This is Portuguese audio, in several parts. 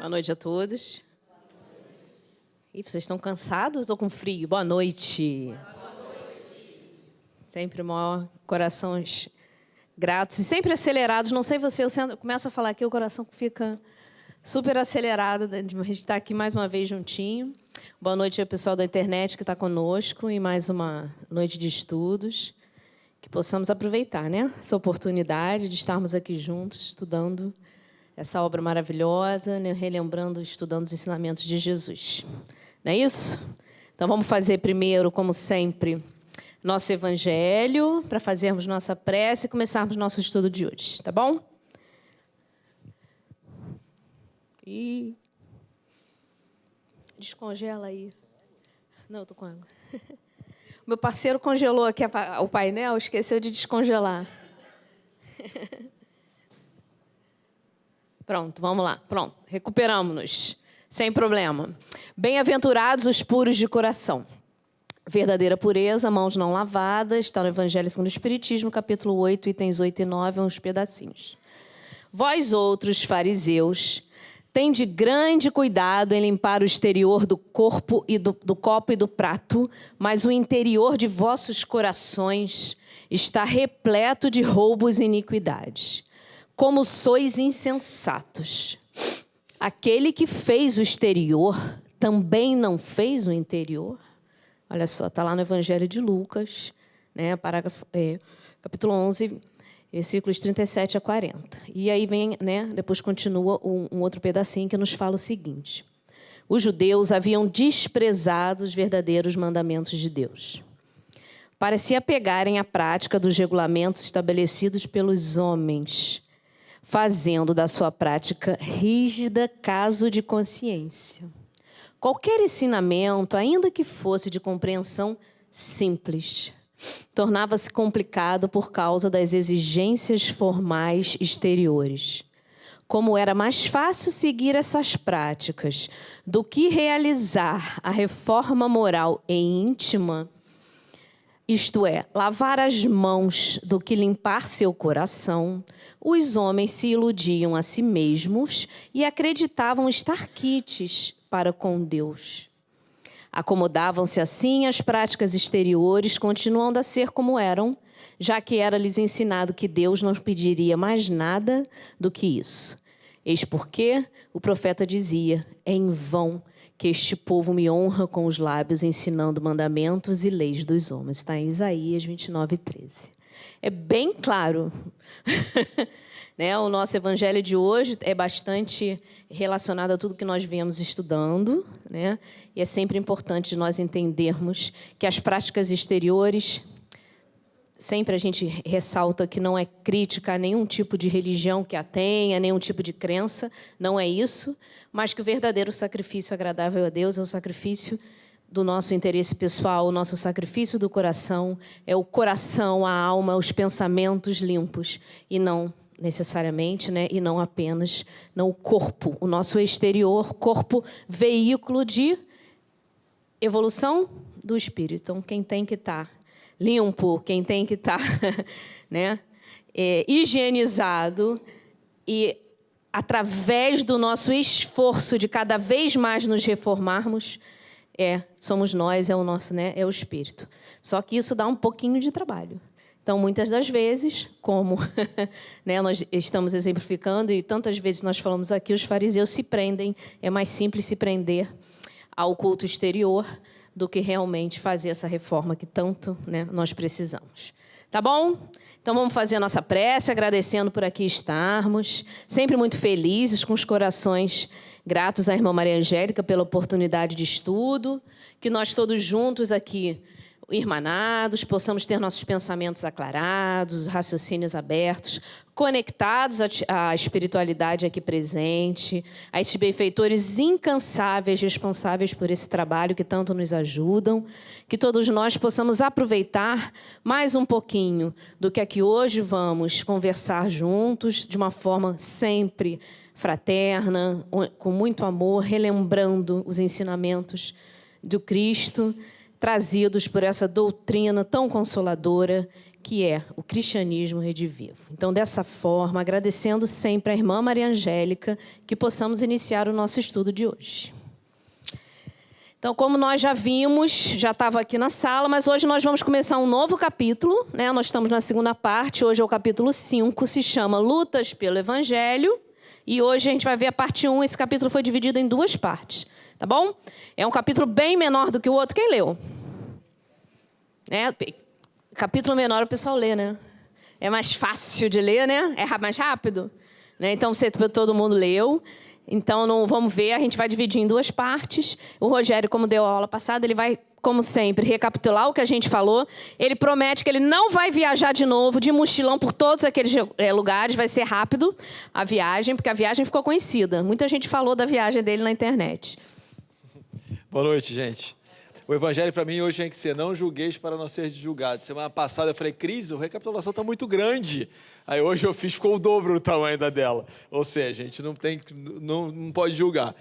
Boa noite a todos. E vocês estão cansados ou com frio? Boa noite. Sempre maior corações gratos e sempre acelerados. Não sei você, eu começo a falar aqui, o coração fica super acelerado. A gente está aqui mais uma vez juntinho. Boa noite ao pessoal da internet que está conosco e mais uma noite de estudos. Que possamos aproveitar, né, essa oportunidade de estarmos aqui juntos, estudando essa obra maravilhosa, né, relembrando, estudando os ensinamentos de Jesus. Não é isso? Então, vamos fazer primeiro, como sempre, nosso evangelho, para fazermos nossa prece e começarmos nosso estudo de hoje, tá bom? E descongela aí. Não, eu estou com água. Meu parceiro congelou aqui o painel, esqueceu de descongelar. Pronto, vamos lá. Pronto, recuperamos-nos. Sem problema. Bem-aventurados os puros de coração. Verdadeira pureza, mãos não lavadas. Está no Evangelho segundo o Espiritismo, capítulo 8, itens 8 e 9, uns pedacinhos. Vós outros, fariseus, tende grande cuidado em limpar o exterior do corpo e do copo e do prato, mas o interior de vossos corações está repleto de roubos e iniquidades. Como sois insensatos! Aquele que fez o exterior também não fez o interior? Olha só, está lá no Evangelho de Lucas, né, capítulo 11, versículos 37 a 40. E aí vem, né, depois continua um outro pedacinho que nos fala o seguinte. Os judeus haviam desprezado os verdadeiros mandamentos de Deus, para se apegarem à prática dos regulamentos estabelecidos pelos homens, fazendo da sua prática rígida caso de consciência. Qualquer ensinamento, ainda que fosse de compreensão simples, tornava-se complicado por causa das exigências formais exteriores. Como era mais fácil seguir essas práticas do que realizar a reforma moral e íntima, isto é, lavar as mãos do que limpar seu coração, os homens se iludiam a si mesmos e acreditavam estar quites para com Deus. Acomodavam-se assim às práticas exteriores, continuando a ser como eram, já que era-lhes ensinado que Deus não pediria mais nada do que isso. Eis porque o profeta dizia, é em vão que este povo me honra com os lábios, ensinando mandamentos e leis dos homens. Está em Isaías 29, 13. É bem claro. Né? O nosso evangelho de hoje é bastante relacionado a tudo que nós viemos estudando, né? E é sempre importante nós entendermos que as práticas exteriores, sempre a gente ressalta que não é crítica a nenhum tipo de religião que a tenha, nenhum tipo de crença, não é isso, mas que o verdadeiro sacrifício agradável a Deus é o sacrifício do nosso interesse pessoal, o nosso sacrifício do coração, é o coração, a alma, os pensamentos limpos, e não necessariamente, né, e não apenas não o corpo, o nosso exterior, corpo, veículo de evolução do espírito. Então, quem tem que estar limpo, quem tem que estar né, higienizado e, através do nosso esforço de cada vez mais nos reformarmos, somos nós, é o nosso, né, é o espírito. Só que isso dá um pouquinho de trabalho. Então, muitas das vezes, como né, nós estamos exemplificando, e tantas vezes nós falamos aqui, os fariseus se prendem, é mais simples se prender ao culto exterior do que realmente fazer essa reforma que tanto, né, nós precisamos. Tá bom? Então, vamos fazer a nossa prece, agradecendo por aqui estarmos, sempre muito felizes, com os corações gratos à irmã Maria Angélica pela oportunidade de estudo, que nós todos juntos aqui, irmanados, possamos ter nossos pensamentos aclarados, raciocínios abertos, conectados à espiritualidade aqui presente, a estes benfeitores incansáveis, responsáveis por esse trabalho que tanto nos ajudam, que todos nós possamos aproveitar mais um pouquinho do que aqui hoje vamos conversar juntos, de uma forma sempre fraterna, com muito amor, relembrando os ensinamentos do Cristo, trazidos por essa doutrina tão consoladora que é o cristianismo redivivo. Então, dessa forma, agradecendo sempre à irmã Maria Angélica, que possamos iniciar o nosso estudo de hoje. Então, como nós já vimos, já estava aqui na sala, mas hoje nós vamos começar um novo capítulo, né? Nós estamos na segunda parte, hoje é o capítulo 5, se chama Lutas pelo Evangelho, e hoje a gente vai ver a parte 1, esse capítulo foi dividido em 2 partes, tá bom? É um capítulo bem menor do que o outro, quem leu? Capítulo menor o pessoal lê, né? É mais fácil de ler, né? É mais rápido, né? Então, todo mundo leu. Então, vamos ver, a gente vai dividir em 2 partes. O Rogério, como deu a aula passada, ele vai, como sempre, recapitular o que a gente falou. Ele promete que ele não vai viajar de novo, de mochilão por todos aqueles lugares. Vai ser rápido a viagem, porque a viagem ficou conhecida. Muita gente falou da viagem dele na internet. Boa noite, gente. O evangelho para mim hoje tem que ser: não julgueis para não ser julgados. Semana passada eu falei: Cris, a recapitulação está muito grande. Aí hoje eu ficou o dobro do tamanho da dela. Ou seja, a gente não pode julgar.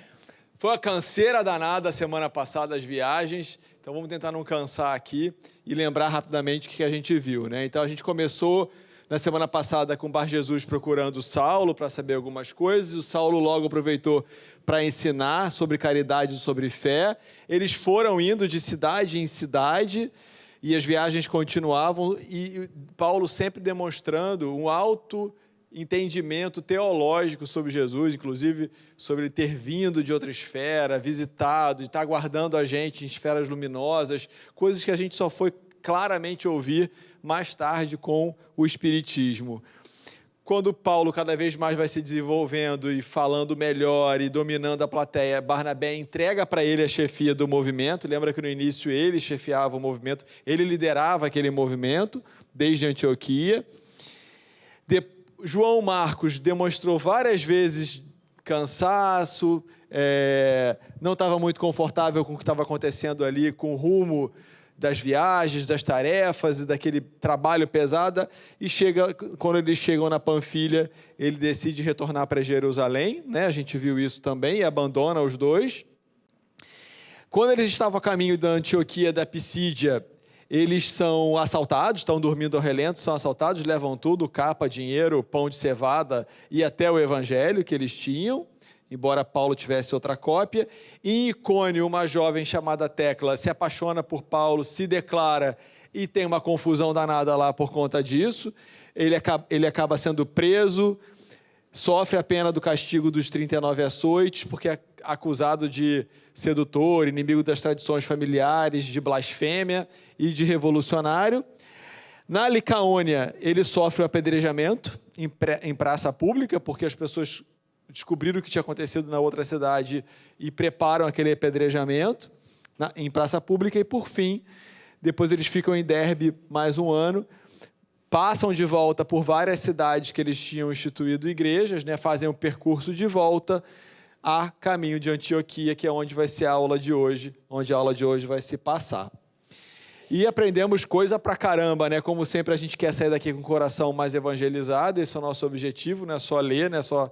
Foi uma canseira danada a semana passada as viagens, então vamos tentar não cansar aqui e lembrar rapidamente o que a gente viu, né? Então a gente começou na semana passada com o Bar Jesus procurando Saulo para saber algumas coisas, e o Saulo logo aproveitou para ensinar sobre caridade e sobre fé. Eles foram indo de cidade em cidade e as viagens continuavam, e Paulo sempre demonstrando um alto entendimento teológico sobre Jesus, inclusive sobre ele ter vindo de outra esfera, visitado, de estar aguardando a gente em esferas luminosas, coisas que a gente só foi claramente ouvir mais tarde com o Espiritismo. Quando Paulo cada vez mais vai se desenvolvendo e falando melhor e dominando a plateia, Barnabé entrega para ele a chefia do movimento. Lembra que no início ele chefiava o movimento, ele liderava aquele movimento desde Antioquia. João Marcos demonstrou várias vezes cansaço, não estava muito confortável com o que estava acontecendo ali, com o rumo das viagens, das tarefas e daquele trabalho pesado, e quando eles chegam na Panfilha, ele decide retornar para Jerusalém, né? A gente viu isso também, e abandona os dois. Quando eles estavam a caminho da Antioquia, da Pisídia, eles são assaltados, estão dormindo ao relento, são assaltados, levam tudo, capa, dinheiro, pão de cevada e até o evangelho que eles tinham, embora Paulo tivesse outra cópia. Em Icônio, uma jovem chamada Tecla se apaixona por Paulo, se declara, e tem uma confusão danada lá por conta disso. Ele acaba sendo preso, sofre a pena do castigo dos 39 açoites, porque é acusado de sedutor, inimigo das tradições familiares, de blasfêmia e de revolucionário. Na Licaônia, ele sofre o apedrejamento em praça pública, porque as pessoas descobriram o que tinha acontecido na outra cidade e preparam aquele apedrejamento em praça pública. E, por fim, depois eles ficam em Derbe mais um ano, passam de volta por várias cidades que eles tinham instituído igrejas, né? Fazem o percurso de volta a caminho de Antioquia, que é onde vai ser a aula de hoje, onde a aula de hoje vai se passar. E aprendemos coisa pra caramba, né? Como sempre, a gente quer sair daqui com o coração mais evangelizado, esse é o nosso objetivo, não é só ler, não é só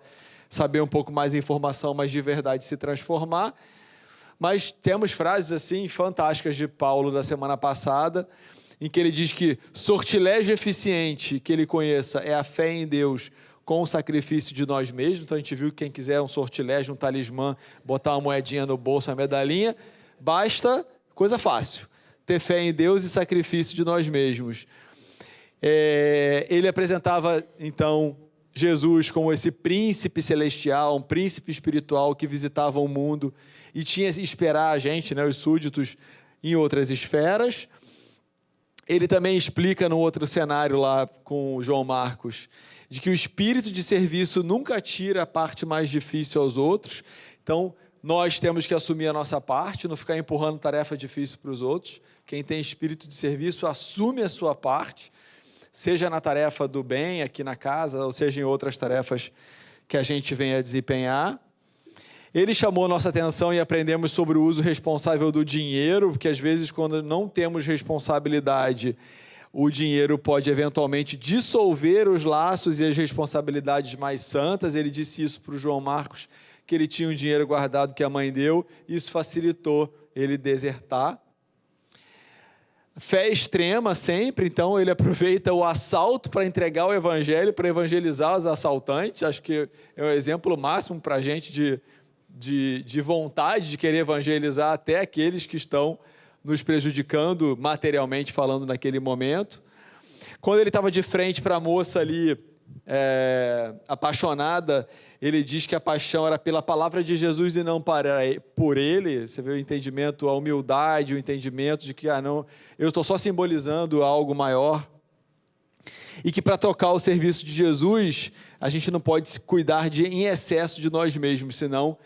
saber um pouco mais de informação, mas de verdade se transformar. Mas temos frases assim fantásticas de Paulo da semana passada, em que ele diz que sortilégio eficiente que ele conheça é a fé em Deus com o sacrifício de nós mesmos. Então a gente viu que quem quiser um sortilégio, um talismã, botar uma moedinha no bolso, uma medalhinha, basta, coisa fácil, ter fé em Deus e sacrifício de nós mesmos. Ele apresentava, então, Jesus como esse príncipe celestial, um príncipe espiritual que visitava o mundo e tinha que esperar a gente, né, os súditos, em outras esferas. Ele também explica no outro cenário lá com o João Marcos, de que o espírito de serviço nunca tira a parte mais difícil aos outros. Então, nós temos que assumir a nossa parte, não ficar empurrando tarefa difícil para os outros. Quem tem espírito de serviço assume a sua parte, seja na tarefa do bem aqui na casa, ou seja em outras tarefas que a gente venha desempenhar. Ele chamou nossa atenção e aprendemos sobre o uso responsável do dinheiro, porque às vezes quando não temos responsabilidade, o dinheiro pode eventualmente dissolver os laços e as responsabilidades mais santas. Ele disse isso para o João Marcos, que ele tinha um dinheiro guardado que a mãe deu, isso facilitou ele desertar. fé extrema sempre, então ele aproveita o assalto para entregar o evangelho, para evangelizar os assaltantes. Acho que é o exemplo máximo para a gente de vontade de querer evangelizar até aqueles que estão nos prejudicando materialmente falando naquele momento. Quando ele estava de frente para a moça ali, apaixonada, ele diz que a paixão era pela palavra de Jesus e não por ele. Você vê o entendimento, a humildade, o entendimento de que, não, eu estou só simbolizando algo maior. E que para tocar o serviço de Jesus, a gente não pode se cuidar em excesso de nós mesmos, senão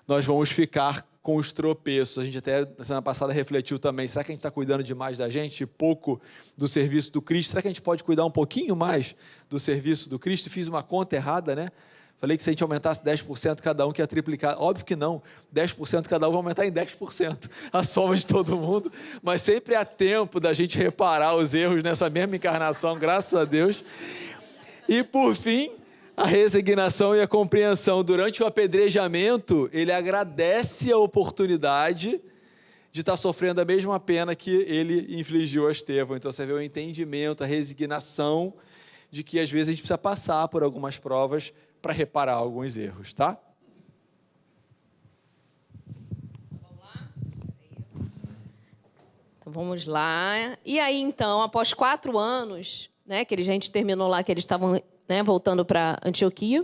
nós vamos ficar com os tropeços. A gente até, na semana passada, refletiu também, será que a gente está cuidando demais da gente, pouco do serviço do Cristo? Será que a gente pode cuidar um pouquinho mais do serviço do Cristo? Fiz uma conta errada, né? Falei que se a gente aumentasse 10% cada um, que ia triplicar. Óbvio que não, 10% cada um vai aumentar em 10% a soma de todo mundo, mas sempre há tempo da gente reparar os erros nessa mesma encarnação, graças a Deus. E, por fim, a resignação e a compreensão. Durante o apedrejamento, ele agradece a oportunidade de estar sofrendo a mesma pena que ele infligiu a Estevão. Então, você vê o entendimento, a resignação de que, às vezes, a gente precisa passar por algumas provas para reparar alguns erros, tá? Então, vamos lá. E aí, então, após 4 anos, né, que a gente terminou lá, que eles estavam, né, voltando para Antioquia,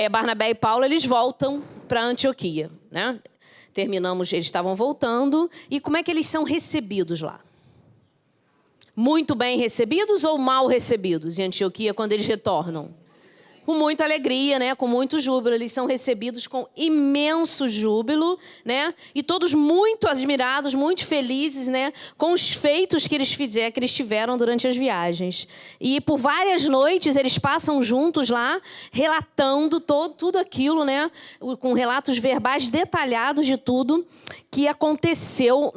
Barnabé e Paulo, eles voltam para Antioquia, né? Terminamos, eles estavam voltando. E como é que eles são recebidos lá? Muito bem recebidos ou mal recebidos em Antioquia quando eles retornam? Com muita alegria, né? Com muito júbilo. Eles são recebidos com imenso júbilo, né? E todos muito admirados, muito felizes, né? Com os feitos que eles tiveram durante as viagens. E por várias noites eles passam juntos lá, relatando tudo aquilo, né? Com relatos verbais detalhados de tudo que aconteceu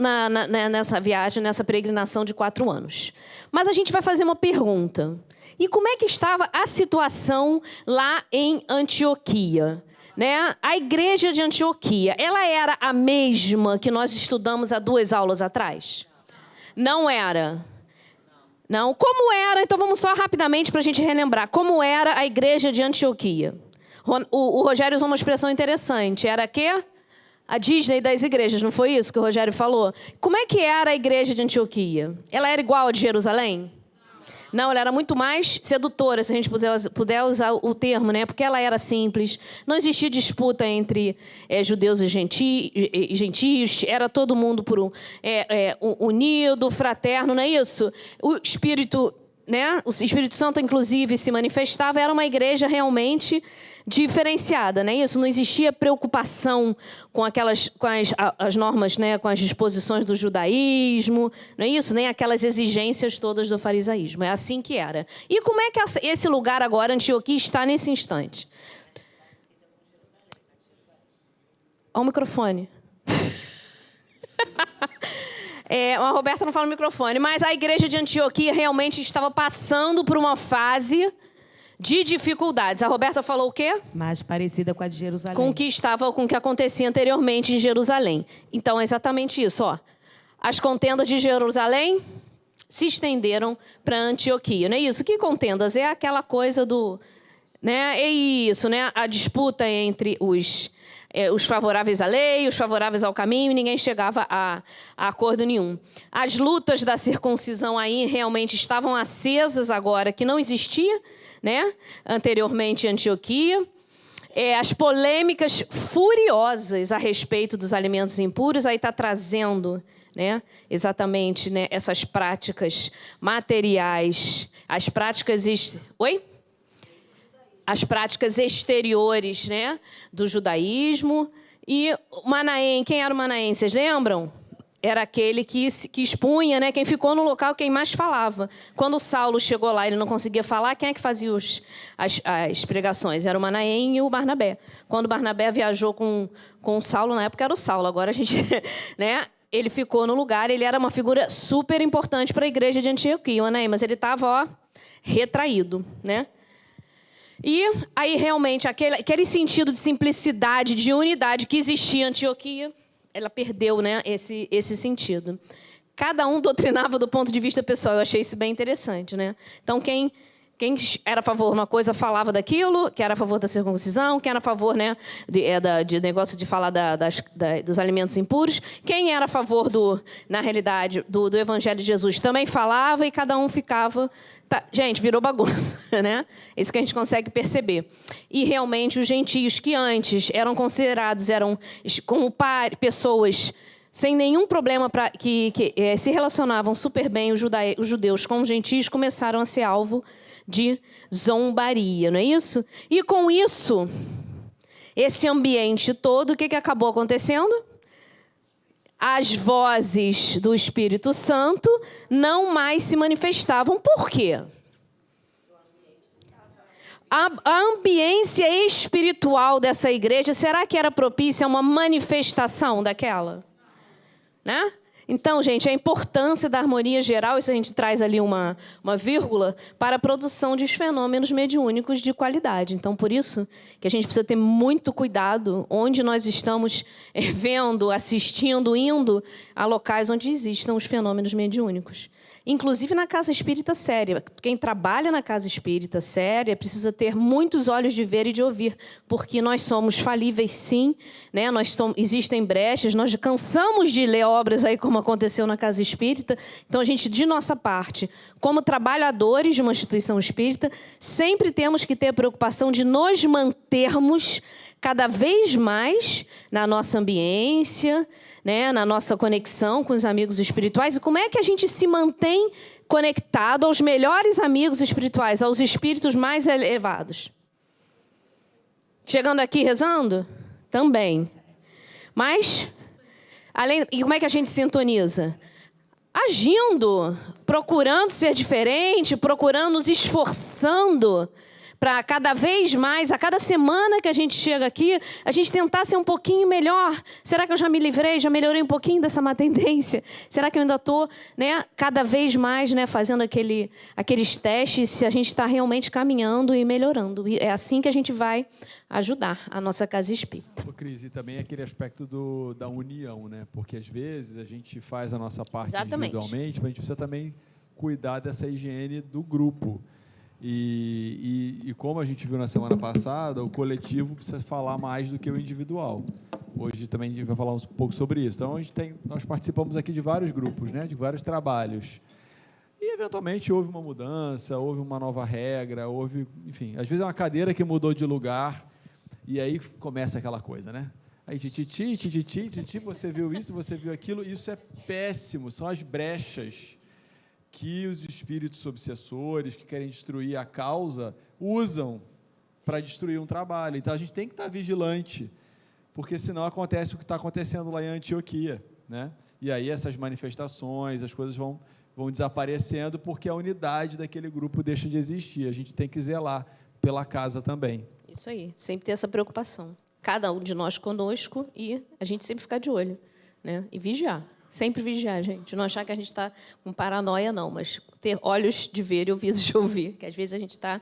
nessa viagem, nessa peregrinação de 4 anos. Mas a gente vai fazer uma pergunta. E como é que estava a situação lá em Antioquia? Né? A igreja de Antioquia, ela era a mesma que nós estudamos há 2 aulas atrás? Não era. Não. Como era? Então vamos só rapidamente para a gente relembrar. Como era a igreja de Antioquia? O Rogério usou uma expressão interessante. Era quê? A Disney das igrejas, não foi isso que o Rogério falou? Como é que era a igreja de Antioquia? Ela era igual a de Jerusalém? Não, ela era muito mais sedutora, se a gente puder usar o termo, né? Porque ela era simples, não existia disputa entre judeus e gentios, era todo mundo unido, fraterno, não é isso? O Espírito, né? O Espírito Santo, inclusive, se manifestava, era uma igreja realmente diferenciada, não é isso? Não existia preocupação com as normas, né? Com as disposições do judaísmo, não é isso? Nem aquelas exigências todas do farisaísmo. É assim que era. E como é que esse lugar agora, Antioquia, está nesse instante? Ao microfone. A Roberta não fala no microfone, mas a igreja de Antioquia realmente estava passando por uma fase de dificuldades. A Roberta falou o quê? Mais parecida com a de Jerusalém. Com o que acontecia anteriormente em Jerusalém. Então, é exatamente isso. Ó. As contendas de Jerusalém se estenderam para Antioquia. Não é isso? Que contendas? É aquela coisa do... Né? É isso, né? A disputa entre os favoráveis à lei, os favoráveis ao caminho, e ninguém chegava a acordo nenhum. As lutas da circuncisão aí realmente estavam acesas agora, que não existia, né? Anteriormente em Antioquia. As polêmicas furiosas a respeito dos alimentos impuros, aí está trazendo, né? Exatamente, né? Essas práticas materiais, as práticas... Oi? As práticas exteriores, né, do judaísmo. E o Manaém, quem era o Manaém? Vocês lembram? Era aquele que expunha, né, quem ficou no local, quem mais falava. Quando Saulo chegou lá, ele não conseguia falar, quem é que fazia as pregações? Era o Manaém e o Barnabé. Quando o Barnabé viajou com Saulo, na época era o Saulo, agora a gente... né, ele ficou no lugar, ele era uma figura super importante para a igreja de Antioquia, o Manaém, mas ele estava retraído, né? E aí, realmente, aquele sentido de simplicidade, de unidade que existia em Antioquia, ela perdeu, né, esse sentido. cada um doutrinava do ponto de vista pessoal. Eu achei isso bem interessante, né? Então, quem era a favor de uma coisa falava daquilo, quem era a favor da circuncisão, quem era a favor, né, de negócio de falar dos alimentos impuros, quem era a favor, na realidade, do Evangelho de Jesus também falava e cada um ficava... Tá, gente, virou bagunça, né? Isso que a gente consegue perceber. E, realmente, os gentios que antes eram considerados, como pessoas sem nenhum problema, que se relacionavam super bem, os judeus com os gentios, começaram a ser alvo de zombaria, não é isso? E com isso, esse ambiente todo, o que acabou acontecendo? As vozes do Espírito Santo não mais se manifestavam. Por quê? A ambiência espiritual dessa igreja, será que era propícia a uma manifestação daquela? Né? Então, gente, a importância da harmonia geral, isso a gente traz ali uma vírgula, para a produção de fenômenos mediúnicos de qualidade. Então, por isso que a gente precisa ter muito cuidado onde nós estamos vendo, assistindo, indo a locais onde existam os fenômenos mediúnicos. Inclusive na casa espírita séria. Quem trabalha na casa espírita séria precisa ter muitos olhos de ver e de ouvir, porque nós somos falíveis, sim, né? Existem brechas, nós cansamos de ler obras aí como aconteceu na casa espírita. Então, a gente, de nossa parte, como trabalhadores de uma instituição espírita, sempre temos que ter a preocupação de nos mantermos cada vez mais na nossa ambiência, né, na nossa conexão com os amigos espirituais. E como é que a gente se mantém conectado aos melhores amigos espirituais, aos espíritos mais elevados? Chegando aqui rezando? Também. Mas, e como é que a gente sintoniza? Agindo, procurando ser diferente, procurando, nos esforçando para cada vez mais, a cada semana que a gente chega aqui, a gente tentar ser um pouquinho melhor. Será que eu já me livrei, já melhorei um pouquinho dessa má tendência? Será que eu ainda estou, né, cada vez mais, né, fazendo aqueles testes, se a gente está realmente caminhando e melhorando? E é assim que a gente vai ajudar a nossa casa espírita. Cris, e também aquele aspecto da união, né? Porque às vezes a gente faz a nossa parte individualmente, mas a gente precisa também cuidar dessa higiene do grupo. E como a gente viu na semana passada, o coletivo precisa falar mais do que o individual. Hoje também a gente vai falar um pouco sobre isso. Então, nós participamos aqui de vários grupos, né, de vários trabalhos. E, eventualmente, houve uma mudança, houve uma nova regra, enfim, às vezes é uma cadeira que mudou de lugar, e aí começa aquela coisa, né? Aí, titi, você viu isso, você viu aquilo, isso é péssimo, são as brechas que os espíritos obsessores, que querem destruir a causa, usam para destruir um trabalho. Então, a gente tem que estar vigilante, porque senão acontece o que está acontecendo lá em Antioquia, né? E aí essas manifestações, as coisas vão desaparecendo, porque a unidade daquele grupo deixa de existir. A gente tem que zelar pela casa também. Isso aí, sempre ter essa preocupação. Cada um de nós conosco e a gente sempre ficar de olho, né? E vigiar. Sempre vigiar, gente. Não achar que a gente está com paranoia, não, mas ter olhos de ver e ouvidos de ouvir, que às vezes a gente está,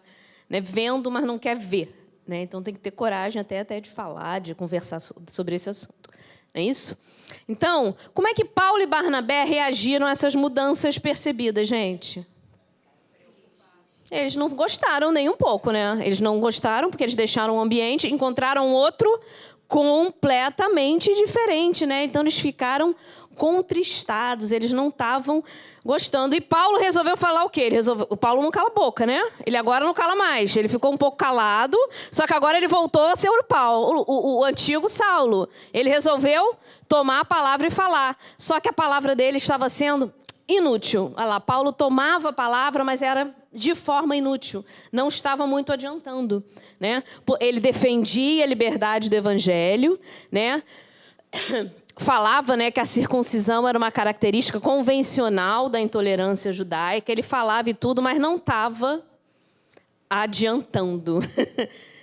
né, vendo, mas não quer ver, né? Então tem que ter coragem até de falar, de conversar sobre esse assunto. Não é isso? Então, como é que Paulo e Barnabé reagiram a essas mudanças percebidas, gente? Eles não gostaram nem um pouco, né? Eles não gostaram porque eles deixaram o ambiente, encontraram outro completamente diferente, né? Então, eles ficaram contristados, eles não estavam gostando. E Paulo resolveu falar o quê? O Paulo não cala a boca, né? Ele agora não cala mais. Ele ficou um pouco calado, só que agora ele voltou a ser o antigo Saulo. Ele resolveu tomar a palavra e falar. Só que a palavra dele estava sendo inútil. Olha lá, Paulo tomava a palavra, mas era de forma inútil. Não estava muito adiantando, né? Ele defendia a liberdade do evangelho, né? Falava, né, que a circuncisão era uma característica convencional da intolerância judaica. Ele falava e tudo, mas não estava adiantando.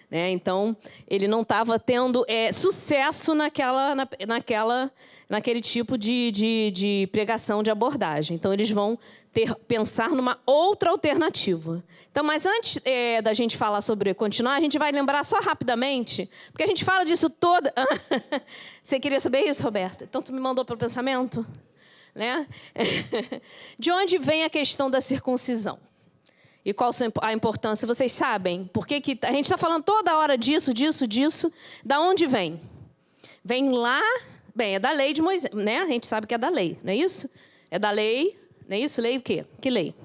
Né? Então, ele não estava tendo sucesso naquele tipo de pregação, de abordagem. Então, eles vão pensar numa outra alternativa. Então, mas antes da gente falar sobre continuar, a gente vai lembrar só rapidamente, porque a gente fala disso toda... Você queria saber isso, Roberta? Então, tu me mandou pelo pensamento? né? De onde vem a questão da circuncisão? E qual a importância? Vocês sabem? Por que a gente está falando toda hora disso? Da onde vem? Vem lá... Bem, é da lei de Moisés, né? A gente sabe que é da lei, não é isso? É da lei, não é isso? Lei o quê? Que lei?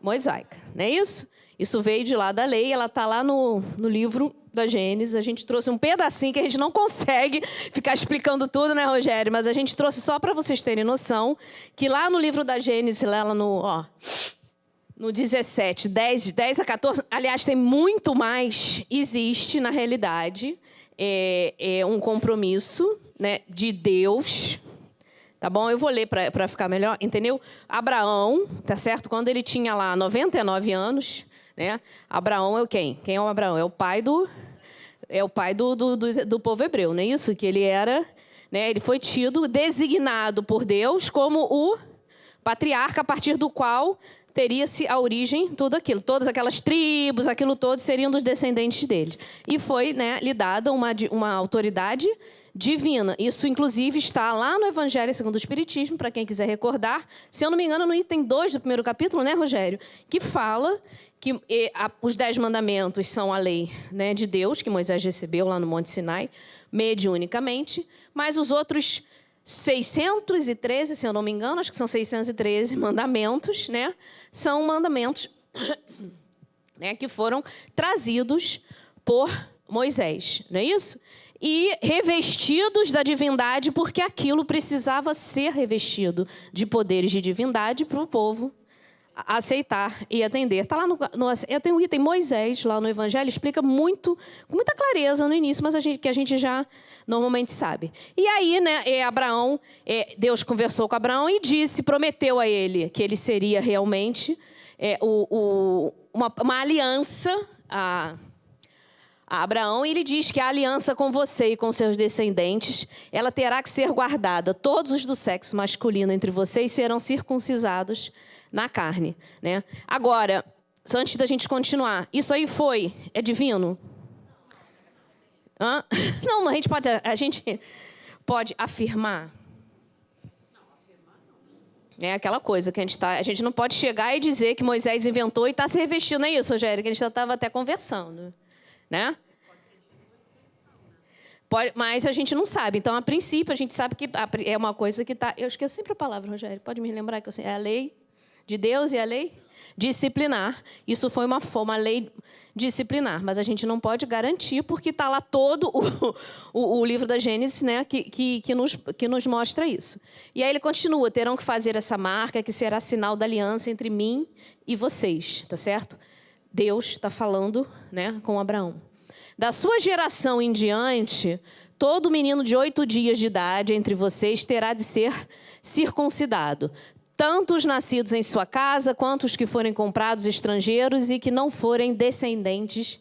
Mosaica, não é isso? Isso veio de lá da lei, ela está lá no livro da Gênesis. A gente trouxe um pedacinho que a gente não consegue ficar explicando tudo, né, Rogério? Mas a gente trouxe só para vocês terem noção que lá no livro da Gênesis, lá no 17, 10 a 14, aliás, tem muito mais, existe na realidade um compromisso, né, de Deus, tá bom? Eu vou ler para ficar melhor, entendeu? Abraão, tá certo? Quando ele tinha lá 99 anos, né? Abraão é quem? Quem é o Abraão? É o pai do povo hebreu, não é isso? Que ele era, né? Ele foi designado por Deus como o patriarca a partir do qual teria-se a origem, tudo aquilo. Todas aquelas tribos, aquilo todo, seriam dos descendentes dele. E foi, né, lhe dada uma autoridade divina. Isso, inclusive, está lá no Evangelho segundo o Espiritismo, para quem quiser recordar. Se eu não me engano, no item 2 do primeiro capítulo, né, Rogério? Que fala que os 10 mandamentos são a lei, né, de Deus, que Moisés recebeu lá no Monte Sinai, mediunicamente, mas os outros 613, se eu não me engano, acho que são 613 mandamentos, né? São mandamentos né, que foram trazidos por Moisés, não é isso? E revestidos da divindade, porque aquilo precisava ser revestido de poderes de divindade para o povo aceitar e atender. Está lá eu tenho o item Moisés lá no Evangelho, explica com muita clareza no início, mas que a gente já normalmente sabe. E aí, né, Deus conversou com Abraão e prometeu a ele que ele seria realmente uma aliança a Abraão, e ele diz que a aliança com você e com seus descendentes, ela terá que ser guardada. Todos os do sexo masculino entre vocês serão circuncisados na carne, né? Agora, só antes da gente continuar, isso aí é divino? Hã? Não, a gente pode afirmar. É aquela coisa que a gente não pode chegar e dizer que Moisés inventou e está se revestindo, não é isso, Rogério? Que a gente já estava até conversando, né? Mas a gente não sabe. Então, a princípio, a gente sabe que é uma coisa que está... Eu esqueço sempre a palavra, Rogério. Pode me lembrar que é a lei de Deus e a lei disciplinar. Isso foi uma lei disciplinar, mas a gente não pode garantir, porque está lá todo o livro da Gênesis, né, que nos mostra isso. E aí ele continua: terão que fazer essa marca, que será sinal da aliança entre mim e vocês, tá certo? Deus está falando, né, com Abraão. Da sua geração em diante, todo menino de 8 dias de idade entre vocês terá de ser circuncidado. Tanto os nascidos em sua casa, quanto os que forem comprados estrangeiros e que não forem descendentes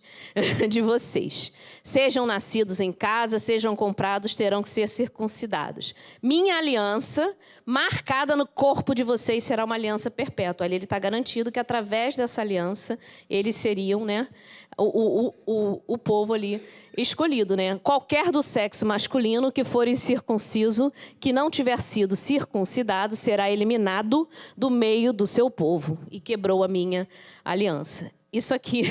de vocês. Sejam nascidos em casa, sejam comprados, terão que ser circuncidados. Minha aliança, marcada no corpo de vocês, será uma aliança perpétua. Ali ele está garantido que, através dessa aliança, eles seriam, né, o povo ali escolhido, né? Qualquer do sexo masculino que for incircunciso, que não tiver sido circuncidado, será eliminado do meio do seu povo. E quebrou a minha aliança. Isso aqui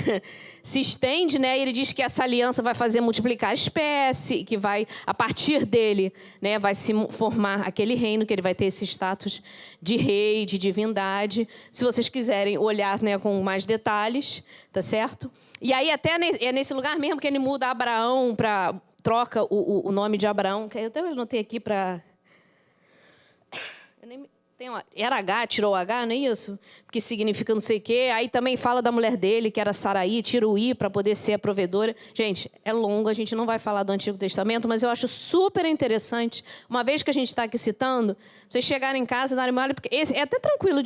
se estende, né? Ele diz que essa aliança vai fazer multiplicar a espécie, que vai, a partir dele, né, vai se formar aquele reino, que ele vai ter esse status de rei, de divindade. Se vocês quiserem olhar, né, com mais detalhes, tá certo? E aí até é nesse lugar mesmo que ele muda Abraão troca o nome de Abraão, que eu até anotei aqui para... Era H, tirou o H, não é isso? Que significa não sei o quê. Aí também fala da mulher dele, que era Saraí, tira o I para poder ser a provedora. Gente, é longo, a gente não vai falar do Antigo Testamento, mas eu acho super interessante, uma vez que a gente está aqui citando, vocês chegarem em casa e darem uma olhada, porque é até tranquilo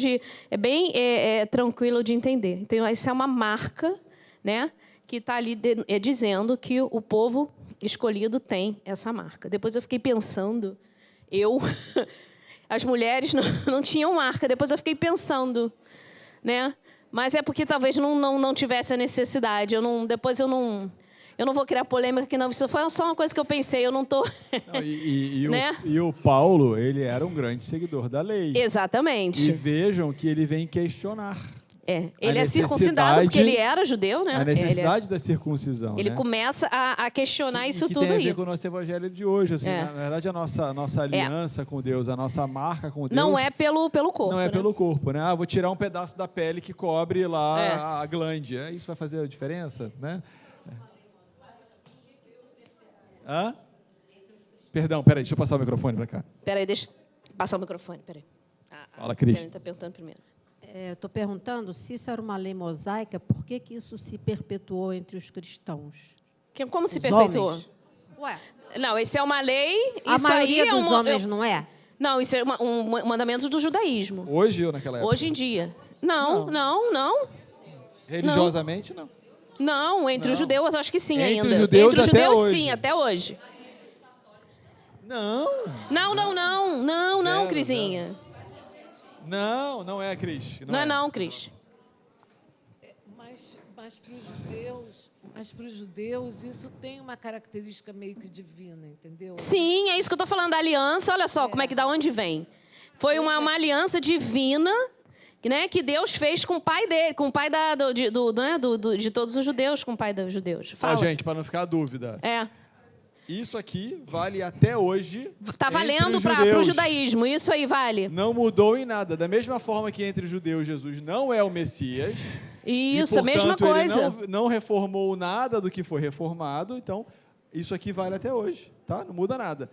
tranquilo de entender. Então, isso é uma marca, né, que está ali dizendo que o povo escolhido tem essa marca. Depois eu fiquei pensando, as mulheres não tinham marca. Depois eu fiquei pensando, né? Mas é porque talvez não tivesse a necessidade. Eu Eu não vou criar polêmica aqui, não. Isso foi só uma coisa que eu pensei, eu não estou... Né? E o Paulo, ele era um grande seguidor da lei. Exatamente. E vejam que ele vem questionar. Ele é circuncidado porque ele era judeu, né? A necessidade da circuncisão. Ele né? começa a questionar isso que tudo tem a aí. ver com o nosso evangelho de hoje. Assim, na verdade, a nossa aliança com Deus, a nossa marca com Deus... Não é pelo corpo. Não é né? pelo corpo, né? Vou tirar um pedaço da pele que cobre lá a glande. Isso vai fazer a diferença, né? Hã? Perdão, peraí, deixa eu passar o microfone para cá. Peraí, deixa eu passar o microfone, peraí. Fala, Cris. Você está perguntando primeiro. Eu estou perguntando se isso era uma lei mosaica, por que isso se perpetuou entre os cristãos? Como se Os perpetuou? homens? Ué, Não, isso é uma lei... a isso maioria aí é dos homens não é? Não, isso é um mandamento do judaísmo. Hoje ou naquela época? Hoje em dia. Não. Religiosamente, não. Não, entre os judeus, acho que sim Entre ainda. os judeus, entre os até judeus, hoje. sim, até hoje. Não. Não, Zero, Crisinha. Não é, Cris. Não, Cris. Mas para os judeus, isso tem uma característica meio que divina, entendeu? Sim, é isso que eu estou falando da aliança. Olha só como é que da onde vem. Foi uma aliança divina, né, que Deus fez com o pai dele, com o pai de todos os judeus, com o pai dos judeus. Fala. Gente, para não ficar dúvida. Isso aqui vale até hoje. Está valendo para o judaísmo. Isso aí vale. Não mudou em nada. Da mesma forma que entre os judeus Jesus não é o Messias. Isso, e, portanto, a mesma coisa. Ele não reformou nada do que foi reformado. Então, isso aqui vale até hoje. Tá? Não muda nada.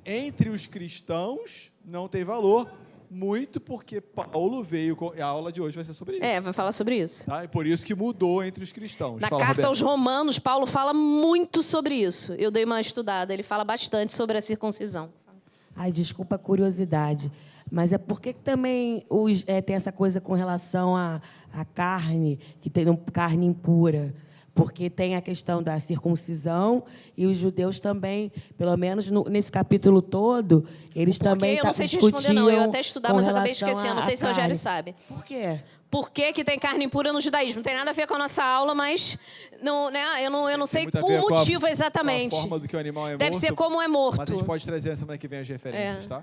Entre os cristãos, não tem valor. Muito porque Paulo veio... A aula de hoje vai ser sobre isso. Vai falar sobre isso. Tá? É por isso que mudou entre os cristãos. Na Fala, carta Roberto. aos Romanos, Paulo fala muito sobre isso. Eu dei uma estudada. Ele fala bastante sobre a circuncisão. Ai, desculpa a curiosidade, mas é porque também tem essa coisa com relação à carne, que tem carne impura. Porque tem a questão da circuncisão e os judeus também, pelo menos nesse capítulo todo, eles também eu não sei te discutiam responder, não. Eu até estudar, mas eu acabei relação esquecendo. Não sei se o Rogério sabe. Por quê? Por que tem carne impura no judaísmo? Não tem nada a ver com a nossa aula, mas não, né, eu não sei muito a o ver com motivo exatamente. Com a forma do que o animal é Deve morto. ser como é morto. Mas a gente pode trazer na semana que vem as referências, tá?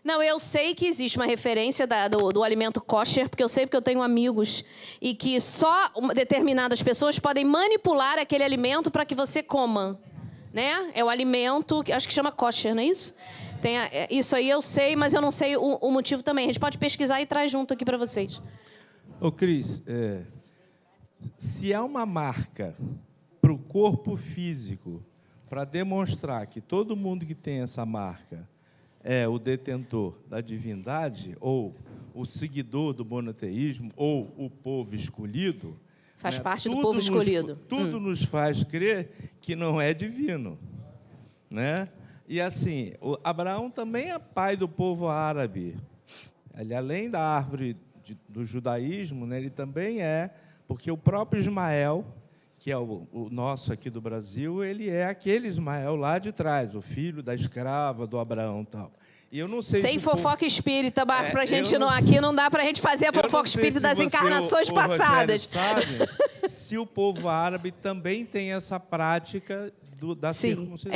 Não, eu sei que existe uma referência do alimento kosher, porque eu tenho amigos e que só determinadas pessoas podem manipular aquele alimento para que você coma, né? É o alimento, acho que chama kosher, não é isso? Isso aí eu sei, mas eu não sei o motivo também. A gente pode pesquisar e traz junto aqui para vocês. Ô, Cris, se há uma marca para o corpo físico, para demonstrar que todo mundo que tem essa marca é o detentor da divindade, ou o seguidor do monoteísmo, ou o povo escolhido... Faz parte do povo escolhido. Tudo nos faz crer que não é divino, né? E, assim, Abraão também é pai do povo árabe. Ele, além da árvore do judaísmo, né, ele também é, porque o próprio Ismael, que é o nosso aqui do Brasil, ele é aquele Ismael lá de trás, o filho da escrava do Abraão, tal. E eu não sei sem se fofoca espírita, pra gente não aqui não dá para a gente fazer a fofoca espírita das encarnações passadas. Sabe se o povo árabe também tem essa prática da circuncisão.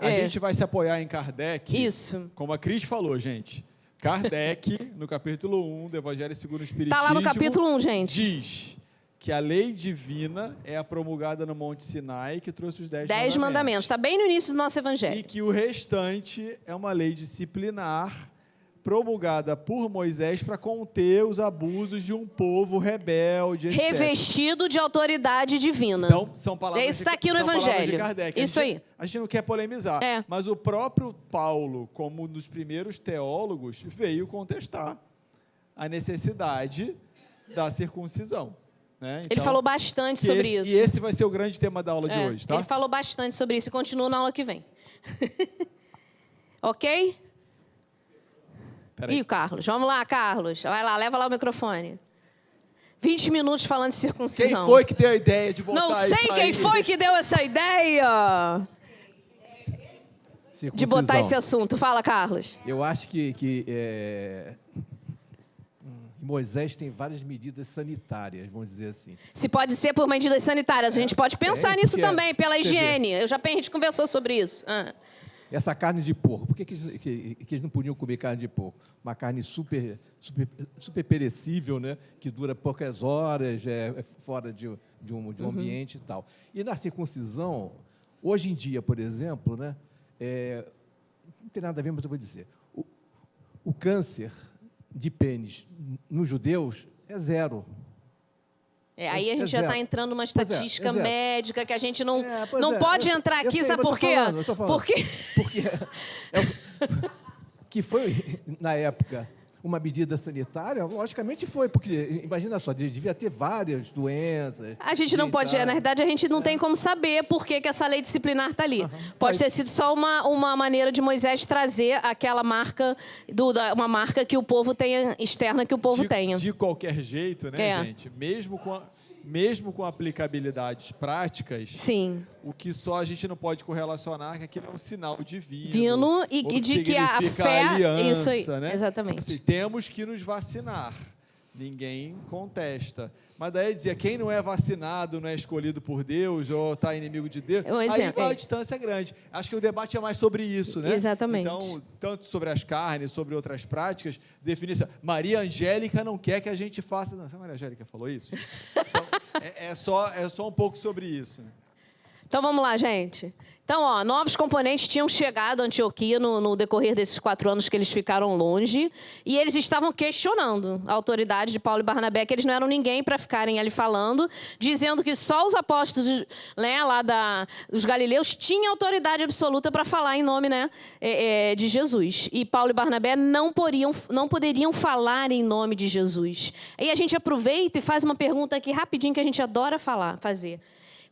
A gente vai se apoiar em Kardec. Isso. Como a Cris falou, gente. Kardec, no capítulo 1 do Evangelho segundo o Espiritismo... Está lá no capítulo 1, gente. Diz que a lei divina é a promulgada no Monte Sinai, que trouxe os 10 mandamentos. Está bem no início do nosso Evangelho. E que o restante é uma lei disciplinar promulgada por Moisés para conter os abusos de um povo rebelde, etc. Revestido de autoridade divina. Então, são palavras isso está aqui no Evangelho. de Kardec. Isso aí. A gente não quer polemizar, mas o próprio Paulo, como um dos primeiros teólogos, veio contestar a necessidade da circuncisão. Né? Então, ele falou bastante sobre isso. E esse vai ser o grande tema da aula de hoje, tá? Ele falou bastante sobre isso e continua na aula que vem. Ok? Ih, Carlos. Vamos lá, Carlos. Vai lá, leva lá o microfone. 20 minutos falando de circuncisão. Quem foi que deu a ideia de botar isso aí? Não sei quem foi que deu essa ideia de botar esse assunto. Fala, Carlos. Eu acho que Moisés tem várias medidas sanitárias, vamos dizer assim. Se pode ser por medidas sanitárias, a gente pode pensar nisso porque também, pela você higiene. A gente conversou sobre isso. Essa carne de porco, por que eles não podiam comer carne de porco? Uma carne super perecível, né? Que dura poucas horas, é fora de um ambiente e tal. E na circuncisão, hoje em dia, por exemplo, né? Não tem nada a ver, mas eu vou dizer. O câncer de pênis nos judeus é 0. Aí a gente já está entrando numa estatística médica que a gente não pode entrar aqui, sabe por quê? Porque que foi, na época, uma medida sanitária, logicamente foi, porque, imagina só, devia ter várias doenças. A gente não pode, na verdade, a gente não tem como saber por que essa lei disciplinar está ali. Pode ter sido só uma maneira de Moisés trazer aquela marca, uma marca que o povo tenha, externa que o povo tenha. De qualquer jeito, né, gente? Mesmo com aplicabilidades práticas, sim, o que só a gente não pode correlacionar é que aquilo é um sinal divino e de que a fé, aliança, isso aí, né? exatamente. Assim, temos que nos vacinar. Ninguém contesta. Mas daí dizia, quem não é vacinado não é escolhido por Deus ou está inimigo de Deus, aí a distância é grande. Acho que o debate é mais sobre isso, né? Exatamente. Então, tanto sobre as carnes, sobre outras práticas, definição. Maria Angélica não quer que a gente faça... Não, a Maria Angélica falou isso? Então, é só um pouco sobre isso. Né? Então, vamos lá, gente. Então, novos componentes tinham chegado a Antioquia no decorrer desses 4 anos que eles ficaram longe, e eles estavam questionando a autoridade de Paulo e Barnabé, que eles não eram ninguém para ficarem ali falando, dizendo que só os apóstolos, né, lá dos galileus tinham autoridade absoluta para falar em nome, né, de Jesus. E Paulo e Barnabé não poderiam falar em nome de Jesus. Aí a gente aproveita e faz uma pergunta aqui rapidinho que a gente adora fazer.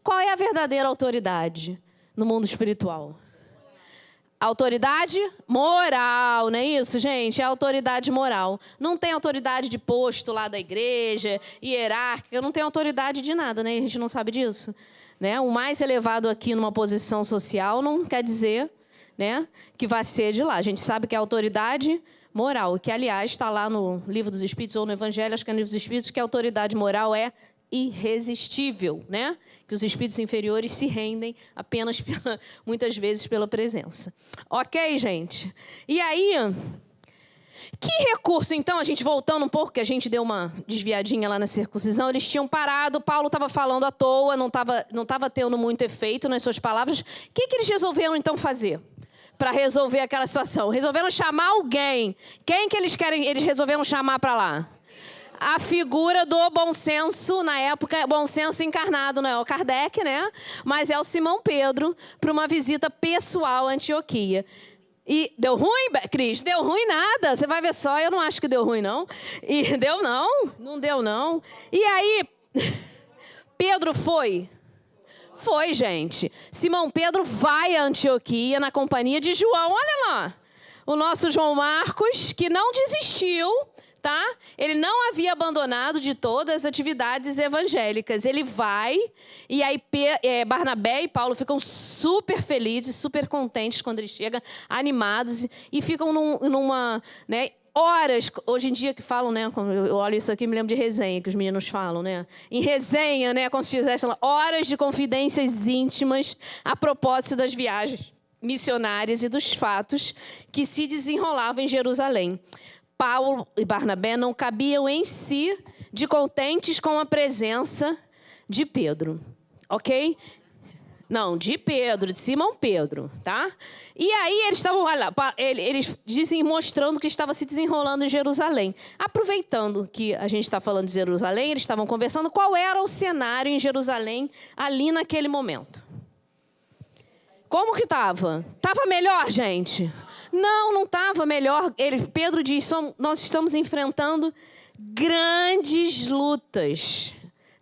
Qual é a verdadeira autoridade no mundo espiritual? Autoridade moral, não é isso, gente? É autoridade moral. Não tem autoridade de posto lá da igreja, hierárquica, não tem autoridade de nada, né? A gente não sabe disso. Né? O mais elevado aqui numa posição social não quer dizer, né, que vai ser de lá. A gente sabe que é autoridade moral, que, aliás, está lá no Livro dos Espíritos ou no Evangelho, acho que é no Livro dos Espíritos, que a autoridade moral é irresistível, né? Que os espíritos inferiores se rendem apenas, muitas vezes, pela presença. Ok, gente? E aí, que recurso, então, a gente voltando um pouco, que a gente deu uma desviadinha lá na circuncisão, eles tinham parado, Paulo estava falando à toa, não estava tendo muito efeito nas suas palavras. O que eles resolveram, então, fazer para resolver aquela situação? Resolveram chamar alguém. Quem que eles resolveram chamar para lá? A figura do bom senso, na época, bom senso encarnado, não é o Kardec, né? Mas é o Simão Pedro, para uma visita pessoal a Antioquia. E deu ruim, Cris? Deu ruim nada. Você vai ver só, eu não acho que deu ruim, não. E deu não? Não deu, não. E aí, Pedro foi? Foi, gente. Simão Pedro vai a Antioquia na companhia de João. Olha lá. O nosso João Marcos, que não desistiu... Tá? Ele não havia abandonado de todas as atividades evangélicas. Ele vai, e aí Barnabé e Paulo ficam super felizes, super contentes quando ele chega, animados, e ficam numa... Né, horas, hoje em dia que falam, né? Eu olho isso aqui e me lembro de resenha, que os meninos falam, né? Em resenha, né? Como se fizessem horas de confidências íntimas a propósito das viagens missionárias e dos fatos que se desenrolavam em Jerusalém. Paulo e Barnabé não cabiam em si de contentes com a presença de Pedro, ok? Não, de Pedro, de Simão Pedro, tá? E aí eles estavam, olha, eles dizem, mostrando que estava se desenrolando em Jerusalém. Aproveitando que a gente está falando de Jerusalém, eles estavam conversando qual era o cenário em Jerusalém ali naquele momento. Como que estava? Estava melhor, gente? Não estava melhor. Pedro diz, nós estamos enfrentando grandes lutas,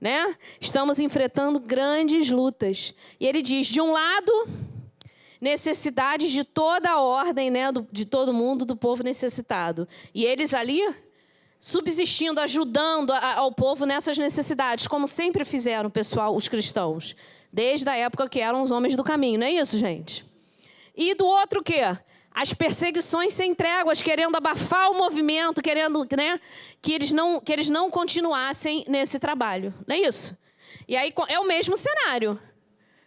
né? Estamos enfrentando grandes lutas. E ele diz, de um lado, necessidades de toda a ordem, né? De todo mundo, do povo necessitado. E eles ali, subsistindo, ajudando ao povo nessas necessidades, como sempre fizeram, pessoal, os cristãos. Desde a época que eram os homens do caminho, não é isso, gente? E do outro, o quê? as perseguições sem tréguas, querendo abafar o movimento, querendo, né, que eles não continuassem nesse trabalho. Não é isso? E aí é o mesmo cenário,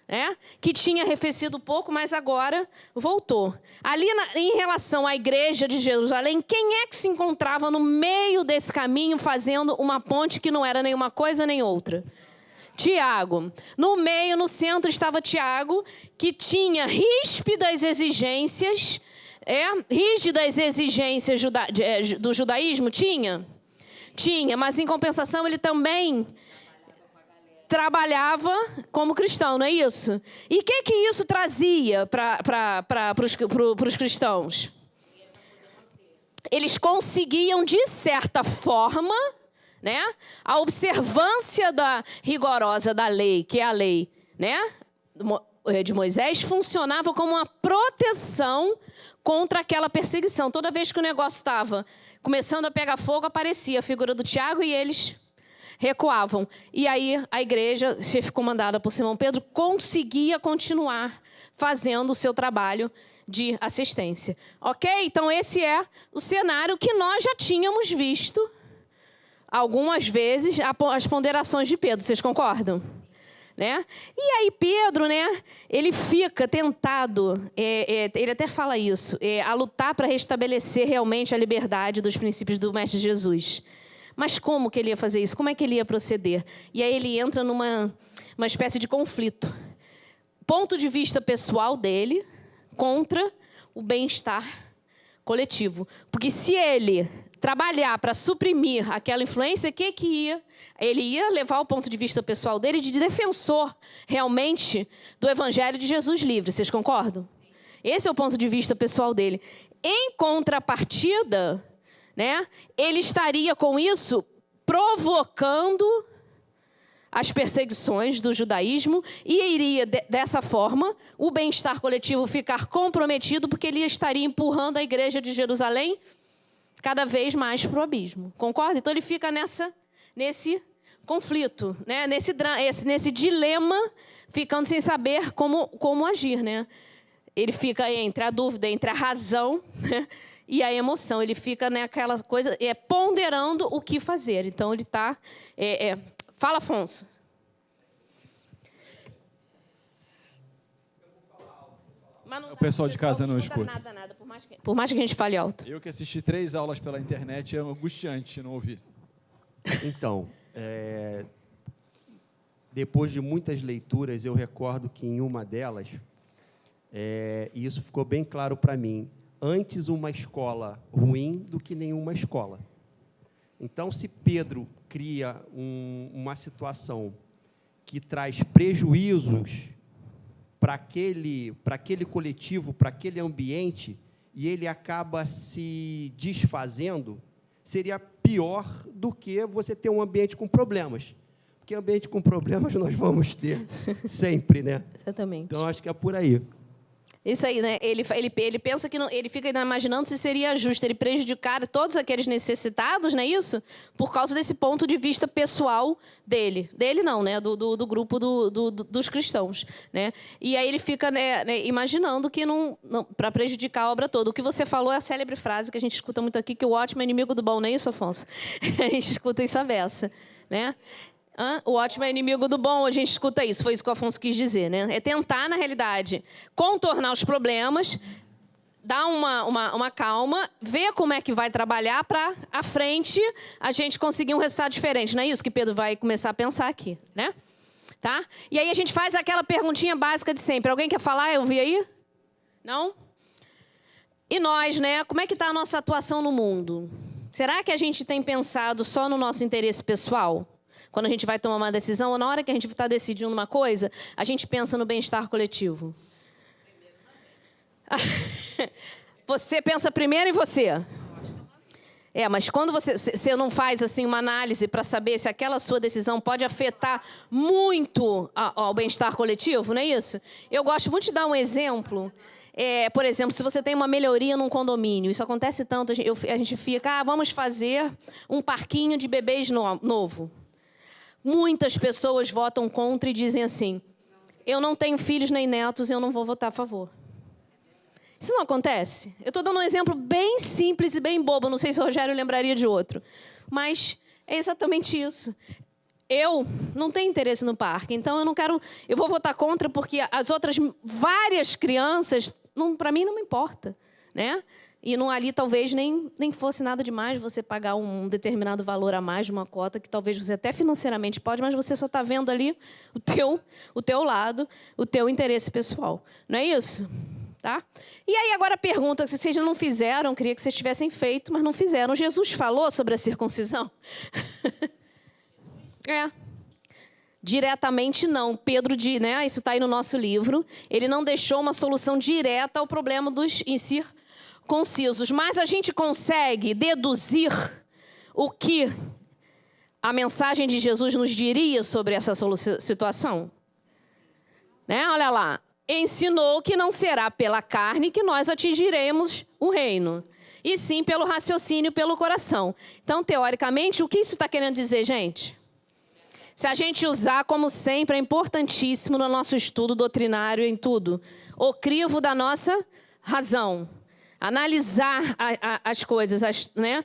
né, que tinha arrefecido pouco, mas agora voltou. Ali, em relação à igreja de Jerusalém, quem é que se encontrava no meio desse caminho, fazendo uma ponte que não era nenhuma coisa nem outra? Tiago. No meio, no centro, estava Tiago, que tinha rígidas exigências do judaísmo? Tinha, mas em compensação ele também trabalhava como cristão, não é isso? E o que isso trazia para os cristãos? Eles conseguiam, de certa forma, né, a observância rigorosa da lei, que é a lei, né, de Moisés, funcionava como uma proteção contra aquela perseguição. Toda vez que o negócio estava começando a pegar fogo, aparecia a figura do Tiago e eles recuavam. E aí a igreja, comandada por Simão Pedro, conseguia continuar fazendo o seu trabalho de assistência. Ok? Então esse é o cenário que nós já tínhamos visto algumas vezes, as ponderações de Pedro. Vocês concordam? Né? E aí Pedro, né, ele fica tentado, ele até fala isso, a lutar para restabelecer realmente a liberdade dos princípios do Mestre Jesus. Mas como que ele ia fazer isso? Como é que ele ia proceder? E aí ele entra numa espécie de conflito. Ponto de vista pessoal dele contra o bem-estar coletivo. Porque se ele trabalhar para suprimir aquela influência, ele ia levar o ponto de vista pessoal dele de defensor realmente do Evangelho de Jesus livre. Vocês concordam? Esse é o ponto de vista pessoal dele. Em contrapartida, né, ele estaria com isso provocando as perseguições do judaísmo e iria, dessa forma, o bem-estar coletivo ficar comprometido, porque ele estaria empurrando a igreja de Jerusalém cada vez mais para o abismo. Concorda? Então ele fica nesse conflito, né? nesse dilema, ficando sem saber como agir. Né? Ele fica entre a dúvida, entre a razão, né, e a emoção. Ele fica naquela coisa, ponderando o que fazer. Então ele está... Fala, Afonso. O pessoal de casa não escuta. Nada. Por mais que a gente fale alto. Eu que assisti 3 aulas pela internet, é angustiante não ouvir. Então, depois de muitas leituras, eu recordo que em uma delas, e isso ficou bem claro para mim, antes uma escola ruim do que nenhuma escola. Então, se Pedro cria uma situação que traz prejuízos para aquele coletivo, para aquele ambiente, e ele acaba se desfazendo, seria pior do que você ter um ambiente com problemas. Porque ambiente com problemas nós vamos ter sempre, né? Exatamente. Então, acho que é por aí. Isso aí, né? Ele pensa que não, ele fica imaginando se seria justo ele prejudicar todos aqueles necessitados, não é isso? Por causa desse ponto de vista pessoal dele. Dele não, né? Do grupo dos cristãos, né? E aí ele fica, né, imaginando que não para prejudicar a obra toda. O que você falou é a célebre frase que a gente escuta muito aqui, que o ótimo é inimigo do bom, não é isso, Afonso? A gente escuta isso à beça, né? O ótimo é inimigo do bom, a gente escuta isso, foi isso que o Afonso quis dizer, né? É tentar, na realidade, contornar os problemas, dar uma calma, ver como é que vai trabalhar para, à frente, a gente conseguir um resultado diferente. Não é isso que Pedro vai começar a pensar aqui, né? Tá? E aí a gente faz aquela perguntinha básica de sempre. Alguém quer falar? Eu vi aí? Não? E nós, né? Como é que está a nossa atuação no mundo? Será que a gente tem pensado só no nosso interesse pessoal? Quando a gente vai tomar uma decisão, ou na hora que a gente está decidindo uma coisa, a gente pensa no bem-estar coletivo. Você pensa primeiro em você. Mas quando você não faz assim, uma análise para saber se aquela sua decisão pode afetar muito ao bem-estar coletivo, não é isso? Eu gosto muito de dar um exemplo. Por exemplo, se você tem uma melhoria num condomínio, isso acontece tanto, a gente fica, vamos fazer um parquinho de bebês novo. Muitas pessoas votam contra e dizem assim, eu não tenho filhos nem netos, eu não vou votar a favor. Isso não acontece? Eu estou dando um exemplo bem simples e bem bobo. Não sei se o Rogério lembraria de outro. Mas é exatamente isso. Eu não tenho interesse no parque, então eu não quero... Eu vou votar contra porque as outras várias crianças, para mim, não me importa, né? E não, ali talvez nem fosse nada demais você pagar um determinado valor a mais de uma cota, que talvez você até financeiramente pode, mas você só está vendo ali o teu lado, o teu interesse pessoal. Não é isso? Tá? E aí agora a pergunta, que vocês não fizeram, queria que vocês tivessem feito, mas não fizeram. Jesus falou sobre a circuncisão? Diretamente não. Pedro, né, isso está aí no nosso livro, ele não deixou uma solução direta ao problema dos incircuncisos. Mas a gente consegue deduzir o que a mensagem de Jesus nos diria sobre essa situação? Né? Olha lá. Ensinou que não será pela carne que nós atingiremos o reino, e sim pelo raciocínio, pelo coração. Então, teoricamente, o que isso está querendo dizer, gente? Se a gente usar, como sempre, é importantíssimo no nosso estudo doutrinário, em tudo, o crivo da nossa razão. Analisar as coisas, né?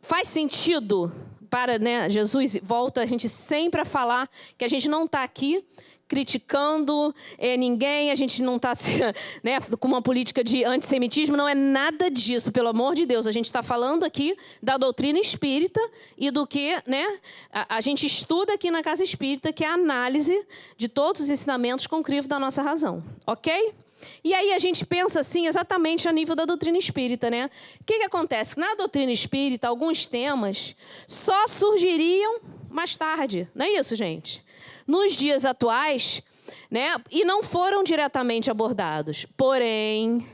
Faz sentido para, né, Jesus, volta a gente sempre a falar que a gente não está aqui criticando ninguém, a gente não está, né, com uma política de antissemitismo, não é nada disso, pelo amor de Deus. A gente está falando aqui da doutrina espírita e do que, né, a gente estuda aqui na Casa Espírita, que é a análise de todos os ensinamentos com o crivo da nossa razão, ok? E aí a gente pensa assim exatamente a nível da doutrina espírita, né? O que acontece? Na doutrina espírita, alguns temas só surgiriam mais tarde, não é isso, gente? Nos dias atuais, né? E não foram diretamente abordados. Porém,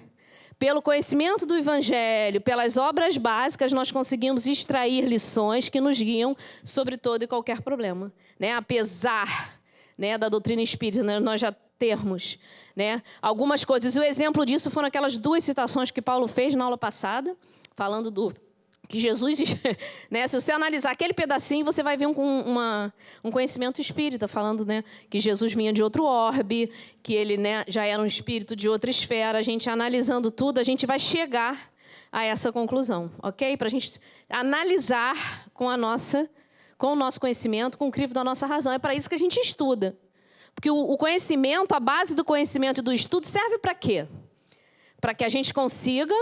pelo conhecimento do Evangelho, pelas obras básicas, nós conseguimos extrair lições que nos guiam sobre todo e qualquer problema, né? Apesar, né, da doutrina espírita, né, nós já termos, né, algumas coisas. E o exemplo disso foram aquelas 2 citações que Paulo fez na aula passada, falando do que Jesus, né, se você analisar aquele pedacinho, você vai ver um conhecimento espírita, falando, né, que Jesus vinha de outro orbe, que ele, né, já era um espírito de outra esfera. A gente analisando tudo, a gente vai chegar a essa conclusão, ok? Para a gente analisar com o nosso conhecimento, com o crivo da nossa razão. É para isso que a gente estuda. Porque o conhecimento, a base do conhecimento e do estudo serve para quê? Para que a gente consiga,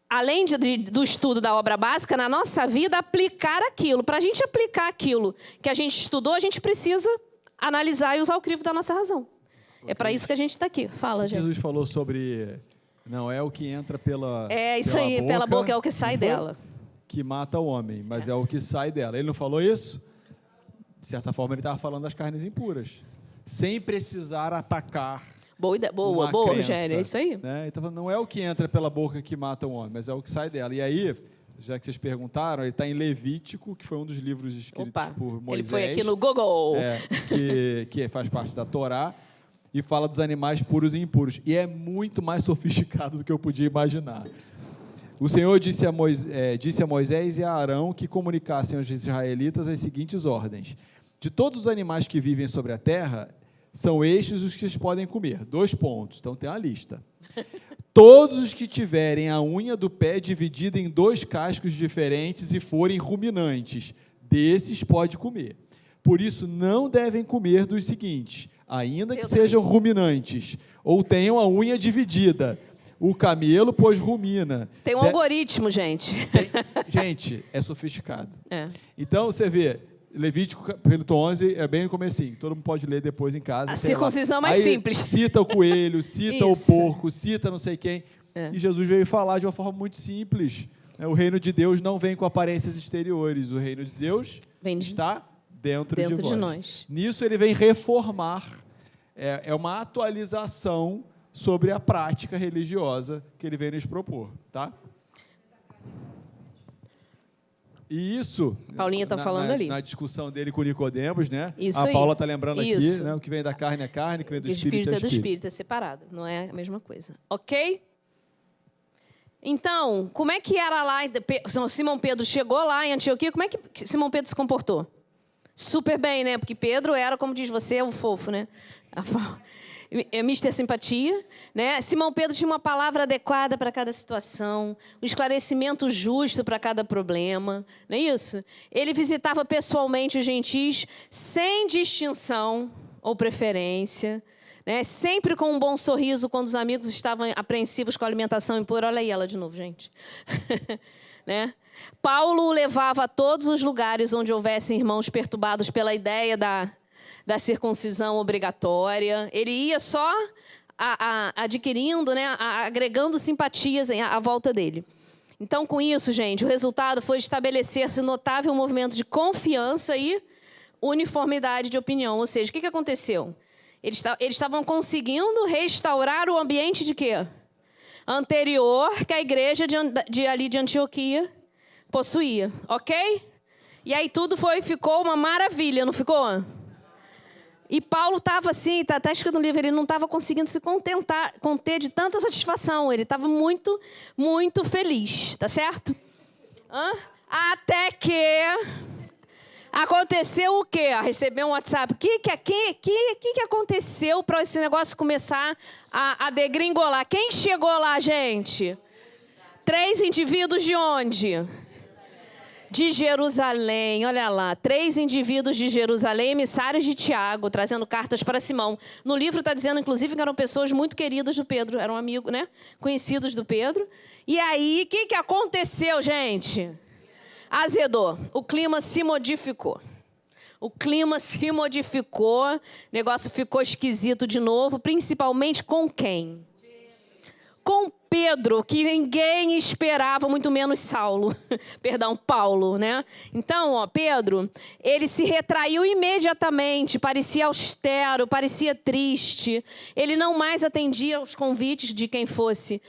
além do estudo da obra básica, na nossa vida, aplicar aquilo. Para a gente aplicar aquilo que a gente estudou, a gente precisa analisar e usar o crivo da nossa razão. É para isso que a gente está aqui. Fala, gente. Jesus falou sobre... Não é o que entra pela isso pela aí, boca, pela boca é o que sai dela. Que mata o homem, mas é o que sai dela. Ele não falou isso? De certa forma, ele estava falando das carnes impuras. Sem precisar atacar. Boa, Rogério, é isso aí. Né? Então, não é o que entra pela boca que mata o homem, mas é o que sai dela. E aí, já que vocês perguntaram, ele está em Levítico, que foi um dos livros escritos por Moisés. Ele foi aqui no Google. Que faz parte da Torá, e fala dos animais puros e impuros. E é muito mais sofisticado do que eu podia imaginar. O Senhor disse a Moisés e a Arão que comunicassem aos israelitas as seguintes ordens: de todos os animais que vivem sobre a terra, são estes os que eles podem comer. 2 pontos, então tem uma lista. Todos os que tiverem a unha do pé dividida em 2 cascos diferentes e forem ruminantes, desses pode comer. Por isso, não devem comer dos seguintes: ainda que sejam ruminantes, ou tenham a unha dividida. O camelo, pois, rumina. Tem um algoritmo, gente. Gente, é sofisticado. Então, você vê, Levítico, capítulo 11, é bem no comecinho. Todo mundo pode ler depois em casa. A circuncisão mais aí, simples. Cita o coelho, cita o porco, cita não sei quem. E Jesus veio falar de uma forma muito simples. O reino de Deus não vem com aparências exteriores. O reino de Deus está dentro de nós. Nisso ele vem reformar. É uma atualização sobre a prática religiosa que ele vem nos propor, tá? E isso... Paulinha está falando ali. Na discussão dele com Nicodemos, né? Isso a aí. Paula está lembrando aqui, Isso. né? O que vem da carne é carne, o que vem do espírito é do espírito, é separado. Não é a mesma coisa. Ok? Então, como é que era lá... Simão Pedro chegou lá em Antioquia, como é que Simão Pedro se comportou? Super bem, né? Porque Pedro era, como diz você, o fofo, né? Mister Simpatia, né? Simão Pedro tinha uma palavra adequada para cada situação, um esclarecimento justo para cada problema, não é isso? Ele visitava pessoalmente os gentis sem distinção ou preferência, né? Sempre com um bom sorriso quando os amigos estavam apreensivos com a alimentação impura. Olha aí ela de novo, gente. Né? Paulo o levava a todos os lugares onde houvessem irmãos perturbados pela ideia da circuncisão obrigatória. Ele ia só adquirindo, né, agregando simpatias à volta dele. Então, com isso, gente, o resultado foi estabelecer-se notável movimento de confiança e uniformidade de opinião. Ou seja, o que aconteceu? Eles estavam conseguindo restaurar o ambiente de quê? Anterior que a igreja de Antioquia possuía, ok? E aí tudo ficou uma maravilha, não ficou? E Paulo estava assim, está escrito no livro, ele não estava conseguindo se conter de tanta satisfação. Ele estava muito, muito feliz, tá certo? Até que aconteceu o quê? Recebeu um WhatsApp. O que aconteceu para esse negócio começar a degringolar? Quem chegou lá, gente? 3 indivíduos de onde? De Jerusalém, olha lá, 3 indivíduos de Jerusalém, emissários de Tiago, trazendo cartas para Simão. No livro está dizendo, inclusive, que eram pessoas muito queridas do Pedro, eram amigos, né? Conhecidos do Pedro. E aí, o que aconteceu, gente? Azedou, o clima se modificou. O clima se modificou, o negócio ficou esquisito de novo, principalmente com quem? Com Pedro, que ninguém esperava, muito menos Saulo. Perdão, Paulo, né? Então, Pedro, ele se retraiu imediatamente, parecia austero, parecia triste. Ele não mais atendia aos convites de quem fosse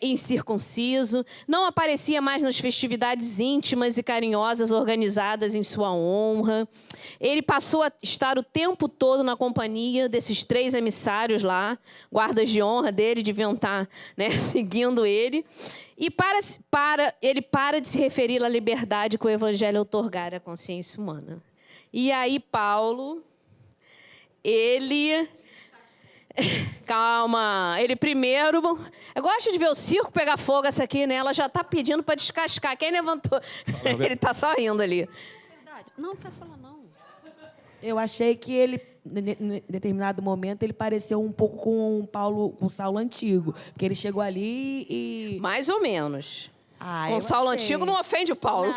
incircunciso, não aparecia mais nas festividades íntimas e carinhosas organizadas em sua honra. Ele passou a estar o tempo todo na companhia desses 3 emissários lá, guardas de honra dele, deviam estar, né, seguindo ele, e ele para de se referir à liberdade que o evangelho outorgara à consciência humana. E aí Paulo, calma, ele primeiro, eu gosto de ver o circo pegar fogo, essa aqui, né? Ela já está pedindo para descascar. Quem levantou? Ele está só rindo ali. Verdade. Não está falando, não. Eu achei que ele, em determinado momento, ele pareceu um pouco com Saulo antigo, porque ele chegou ali e... Mais ou menos. Com eu Saulo achei. antigo não ofende o Paulo.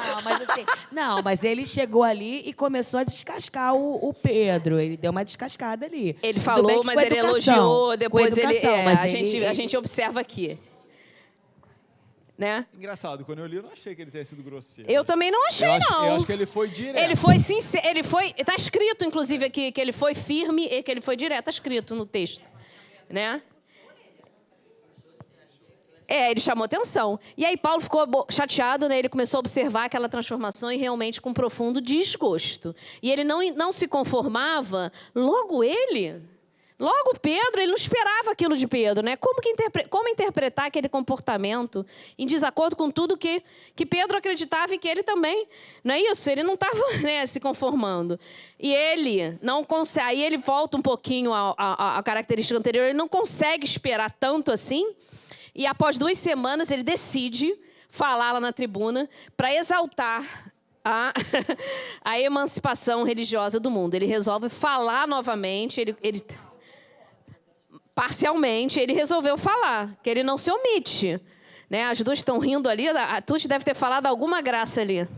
Mas ele chegou ali e começou a descascar o Pedro. Ele deu uma descascada ali. Ele Tudo falou, bem que mas com ele educação, elogiou, depois com educação, mas a gente observa aqui. Né? Engraçado, quando eu li, eu não achei que ele tenha sido grosseiro. Eu também não achei, não. Eu acho que ele foi direto. Ele foi sincero, está escrito, inclusive, aqui, que ele foi firme e que ele foi direto, está escrito no texto. Né? Ele chamou atenção. E aí Paulo ficou chateado, né? Ele começou a observar aquela transformação e realmente com profundo desgosto. E ele não se conformava, logo Pedro, ele não esperava aquilo de Pedro, né? Como interpretar aquele comportamento em desacordo com tudo que Pedro acreditava e que ele também, não é isso? Ele não estava, né, se conformando. E ele não consegue, aí ele volta um pouquinho à característica anterior, ele não consegue esperar tanto assim, e após 2 semanas ele decide falar lá na tribuna para exaltar a emancipação religiosa do mundo. Ele resolve falar novamente, parcialmente, ele resolveu falar, que ele não se omite. Né? As duas estão rindo ali, a Tuti deve ter falado alguma graça ali.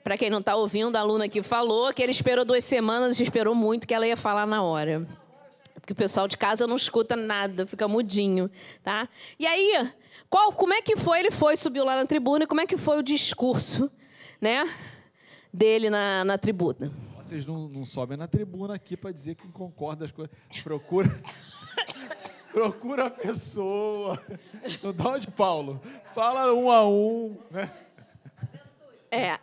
Para quem não está ouvindo, a aluna aqui falou que ele esperou 2 semanas e esperou muito que ela ia falar na hora. Porque o pessoal de casa não escuta nada, fica mudinho. Tá? E aí, como é que foi? Ele subiu lá na tribuna, e como é que foi o discurso, né, dele na tribuna? Vocês não sobem na tribuna aqui para dizer que concorda as coisas. Procura a pessoa. Não dá onde, Paulo? Fala 1 a 1, né?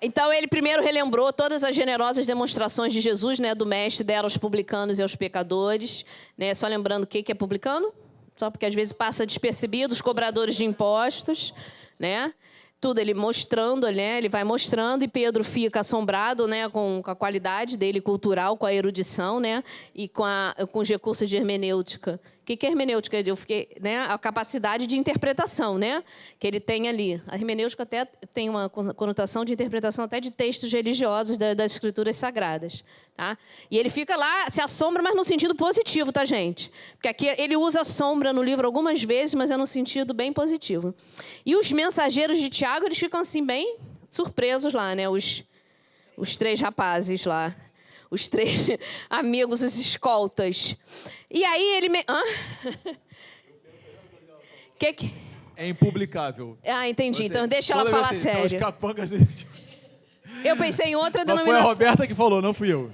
Então ele primeiro relembrou todas as generosas demonstrações de Jesus, né, do mestre dela aos publicanos e aos pecadores, né? Só lembrando o que é publicano, só porque às vezes passa despercebido, os cobradores de impostos, né? tudo ele mostrando, né? Ele vai mostrando e Pedro fica assombrado, né, com a qualidade dele cultural, com a erudição, né, e com os recursos de hermenêutica. O que é hermenêutica? Eu fiquei, né, a capacidade de interpretação, né, que ele tem ali. A hermenêutica até tem uma conotação de interpretação até de textos religiosos das escrituras sagradas, tá? E ele fica lá, se assombra, mas no sentido positivo, tá, gente? Porque aqui ele usa sombra no livro algumas vezes, mas é no sentido bem positivo. E os mensageiros de Tiago, eles ficam assim bem surpresos lá, né? Os 3 rapazes lá. Os 3 amigos, os escoltas. E aí ele... Que... É impublicável. Ah, entendi. Então deixa ela falar sério. São os capangas... Eu pensei em outra Mas denominação. foi a Roberta que falou, não fui eu.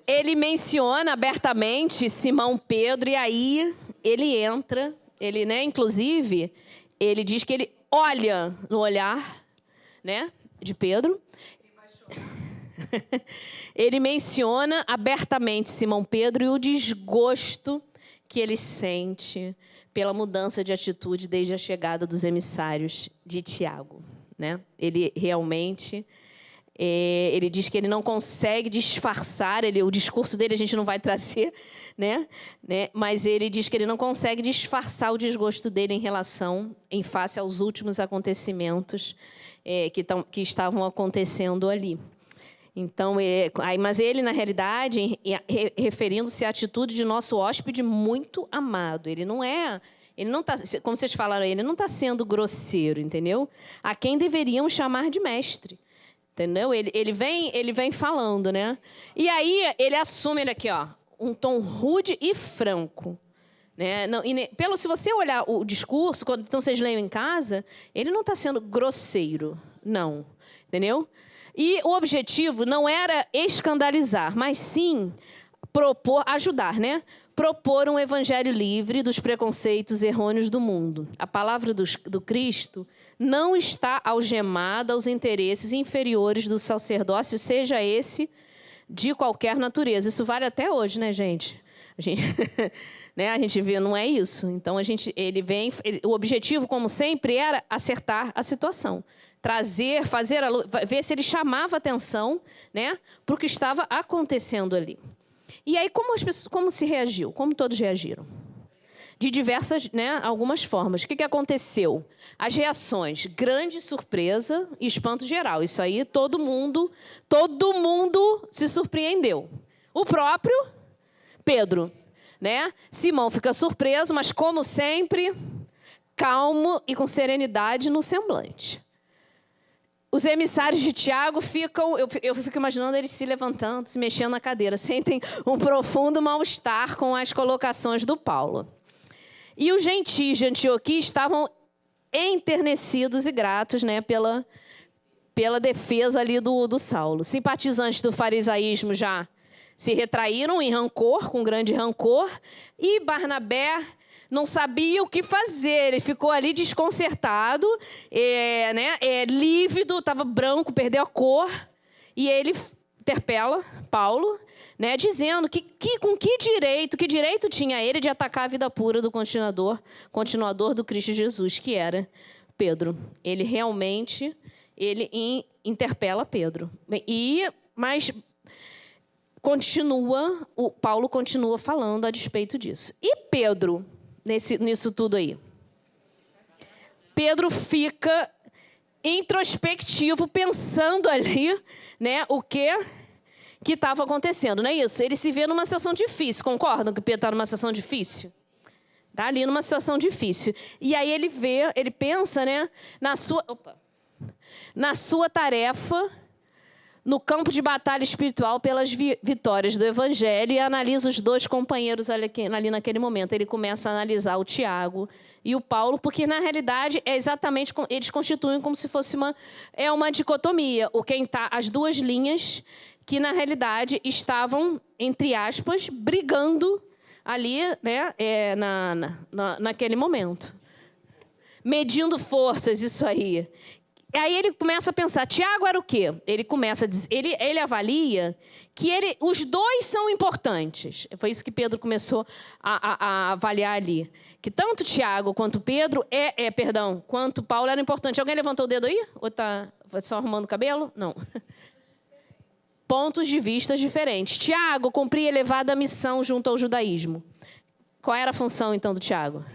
Ele menciona abertamente Simão Pedro, e aí ele entra, ele, né, inclusive, ele diz que ele olha no olhar, né, de Pedro. Ele menciona abertamente Simão Pedro e o desgosto que ele sente pela mudança de atitude desde a chegada dos emissários de Tiago, né? Ele realmente... ele diz que ele não consegue disfarçar, o discurso dele a gente não vai trazer, né? Mas ele diz que ele não consegue disfarçar o desgosto dele em face aos últimos acontecimentos que estavam acontecendo ali. Então, mas ele, na realidade, referindo-se à atitude de nosso hóspede muito amado. Ele não está, como vocês falaram aí, ele não está sendo grosseiro, entendeu? A quem deveríamos chamar de mestre. Entendeu? Ele vem falando, né? E aí ele assume aqui, ó, um tom rude e franco, né? Não, se você olhar o discurso, então vocês leiam em casa, ele não está sendo grosseiro, não, entendeu? E o objetivo não era escandalizar, mas sim ajudar, né? Propor um evangelho livre dos preconceitos errôneos do mundo. A palavra do Cristo não está algemada aos interesses inferiores do sacerdócio, seja esse de qualquer natureza. Isso vale até hoje, né, gente? A gente vê, não é isso. Então, o objetivo, como sempre, era acertar a situação. Ver se ele chamava atenção, né, para o que estava acontecendo ali. E aí, como se reagiu? Como todos reagiram? De diversas, né, algumas formas. O que aconteceu? As reações, grande surpresa e espanto geral. Isso aí, todo mundo se surpreendeu. O próprio Pedro, né? Simão fica surpreso, mas, como sempre, calmo e com serenidade no semblante. Os emissários de Tiago eu fico imaginando eles se levantando, se mexendo na cadeira, sentem um profundo mal-estar com as colocações do Paulo. E os gentios de Antioquia estavam enternecidos e gratos, né, pela defesa ali do Saulo. Simpatizantes do farisaísmo já se retraíram em rancor, com grande rancor, e Barnabé não sabia o que fazer, ele ficou ali desconcertado, lívido, estava branco, perdeu a cor, e ele interpela Paulo, né, dizendo com que direito tinha ele de atacar a vida pura do continuador do Cristo Jesus, que era Pedro. Ele realmente interpela Pedro. Mas Paulo continua falando a despeito disso. E Pedro, nisso tudo aí? Pedro fica introspectivo, pensando ali, né, o que estava acontecendo, não é isso? Ele se vê numa situação difícil, concordam que Pedro está numa situação difícil? Está ali numa situação difícil. E aí ele pensa, né, na sua tarefa no campo de batalha espiritual pelas vitórias do Evangelho, e analisa os 2 companheiros ali naquele momento. Ele começa a analisar o Tiago e o Paulo, porque, na realidade, eles constituem como se fosse uma dicotomia. As 2 linhas que, na realidade, estavam, entre aspas, brigando ali, né, naquele momento. Medindo forças, isso aí. Aí ele começa a pensar, Tiago era o quê? Ele começa a dizer, ele avalia que os dois são importantes. Foi isso que Pedro começou a avaliar ali. Que tanto Tiago quanto Pedro, quanto Paulo era importante. Alguém levantou o dedo aí? Ou está só arrumando o cabelo? Não. Pontos de vista diferentes. Tiago cumpria elevada missão junto ao judaísmo. Qual era a função, então, do Tiago?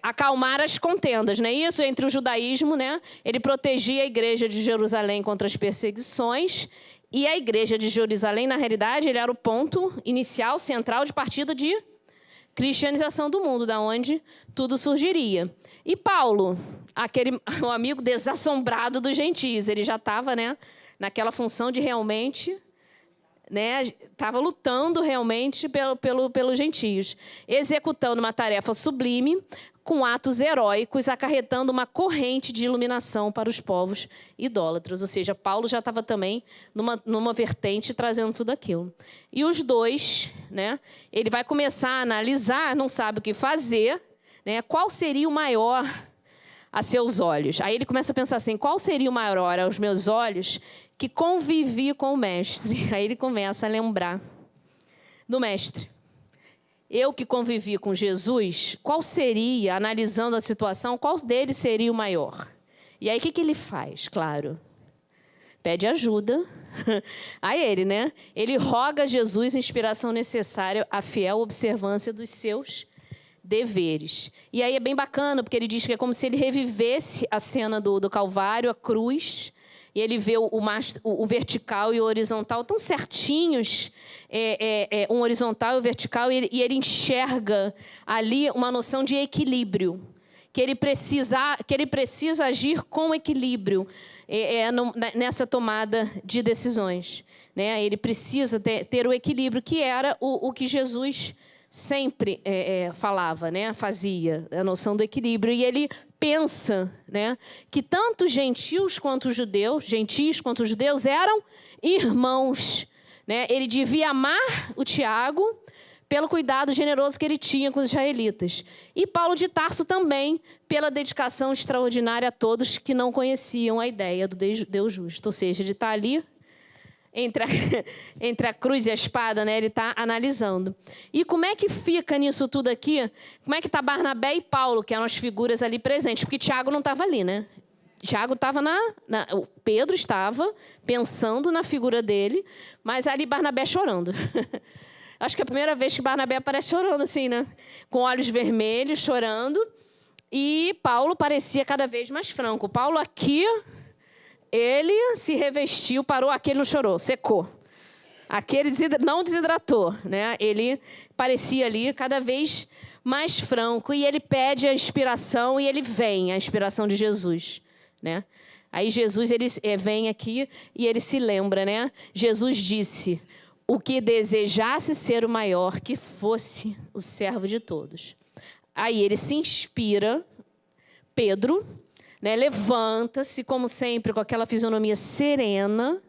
Acalmar as contendas, não é isso? Entre o judaísmo, né? Ele protegia a igreja de Jerusalém contra as perseguições. E a igreja de Jerusalém, na realidade, ele era o ponto inicial, central de partida de cristianização do mundo, da onde tudo surgiria. E Paulo, o amigo desassombrado dos gentios, ele já estava, né, naquela função de realmente... estava lutando realmente pelos gentios, executando uma tarefa sublime, com atos heróicos, acarretando uma corrente de iluminação para os povos idólatras. Ou seja, Paulo já estava também numa vertente trazendo tudo aquilo. E os dois, né, ele vai começar a analisar, não sabe o que fazer, né, qual seria o maior a seus olhos. Aí ele começa a pensar assim, qual seria o maior aos meus olhos que convivi com o mestre? Aí ele começa a lembrar do mestre. Eu que convivi com Jesus, qual seria, analisando a situação, qual deles seria o maior? E aí o que ele faz? Claro, pede ajuda a ele, né? Ele roga a Jesus a inspiração necessária à fiel observância dos seus deveres. E aí é bem bacana, porque ele diz que é como se ele revivesse a cena do Calvário, a cruz, e ele vê o vertical e o horizontal tão certinhos, um horizontal e o vertical, e ele enxerga ali uma noção de equilíbrio, que ele precisa agir com equilíbrio nessa tomada de decisões, né? Ele precisa ter o equilíbrio, que era o que Jesus sempre falava, né? Fazia, a noção do equilíbrio. E ele pensa, né, que tanto gentios quanto judeus eram irmãos, né? Ele devia amar o Tiago pelo cuidado generoso que ele tinha com os israelitas. E Paulo de Tarso também, pela dedicação extraordinária a todos que não conheciam a ideia do Deus justo. Ou seja, ele está ali entre a cruz e a espada, né? Ele está analisando. E como é que fica nisso tudo aqui? Como é que está Barnabé e Paulo, que eram as figuras ali presentes? Porque Tiago não estava ali, né? Tiago estava o Pedro estava pensando na figura dele, mas ali Barnabé chorando. Acho que é a primeira vez que Barnabé aparece chorando assim, né? Com olhos vermelhos, chorando. E Paulo parecia cada vez mais franco. Paulo aqui... ele se revestiu, parou, aquele não chorou, secou. Aquele não desidratou, né? Ele parecia ali cada vez mais franco. E ele pede a inspiração e ele vem, a inspiração de Jesus, né? Aí Jesus ele vem aqui e ele se lembra, né? Jesus disse, o que desejasse ser o maior, que fosse o servo de todos. Aí ele se inspira, Pedro... né, levanta-se, como sempre, com aquela fisionomia serena,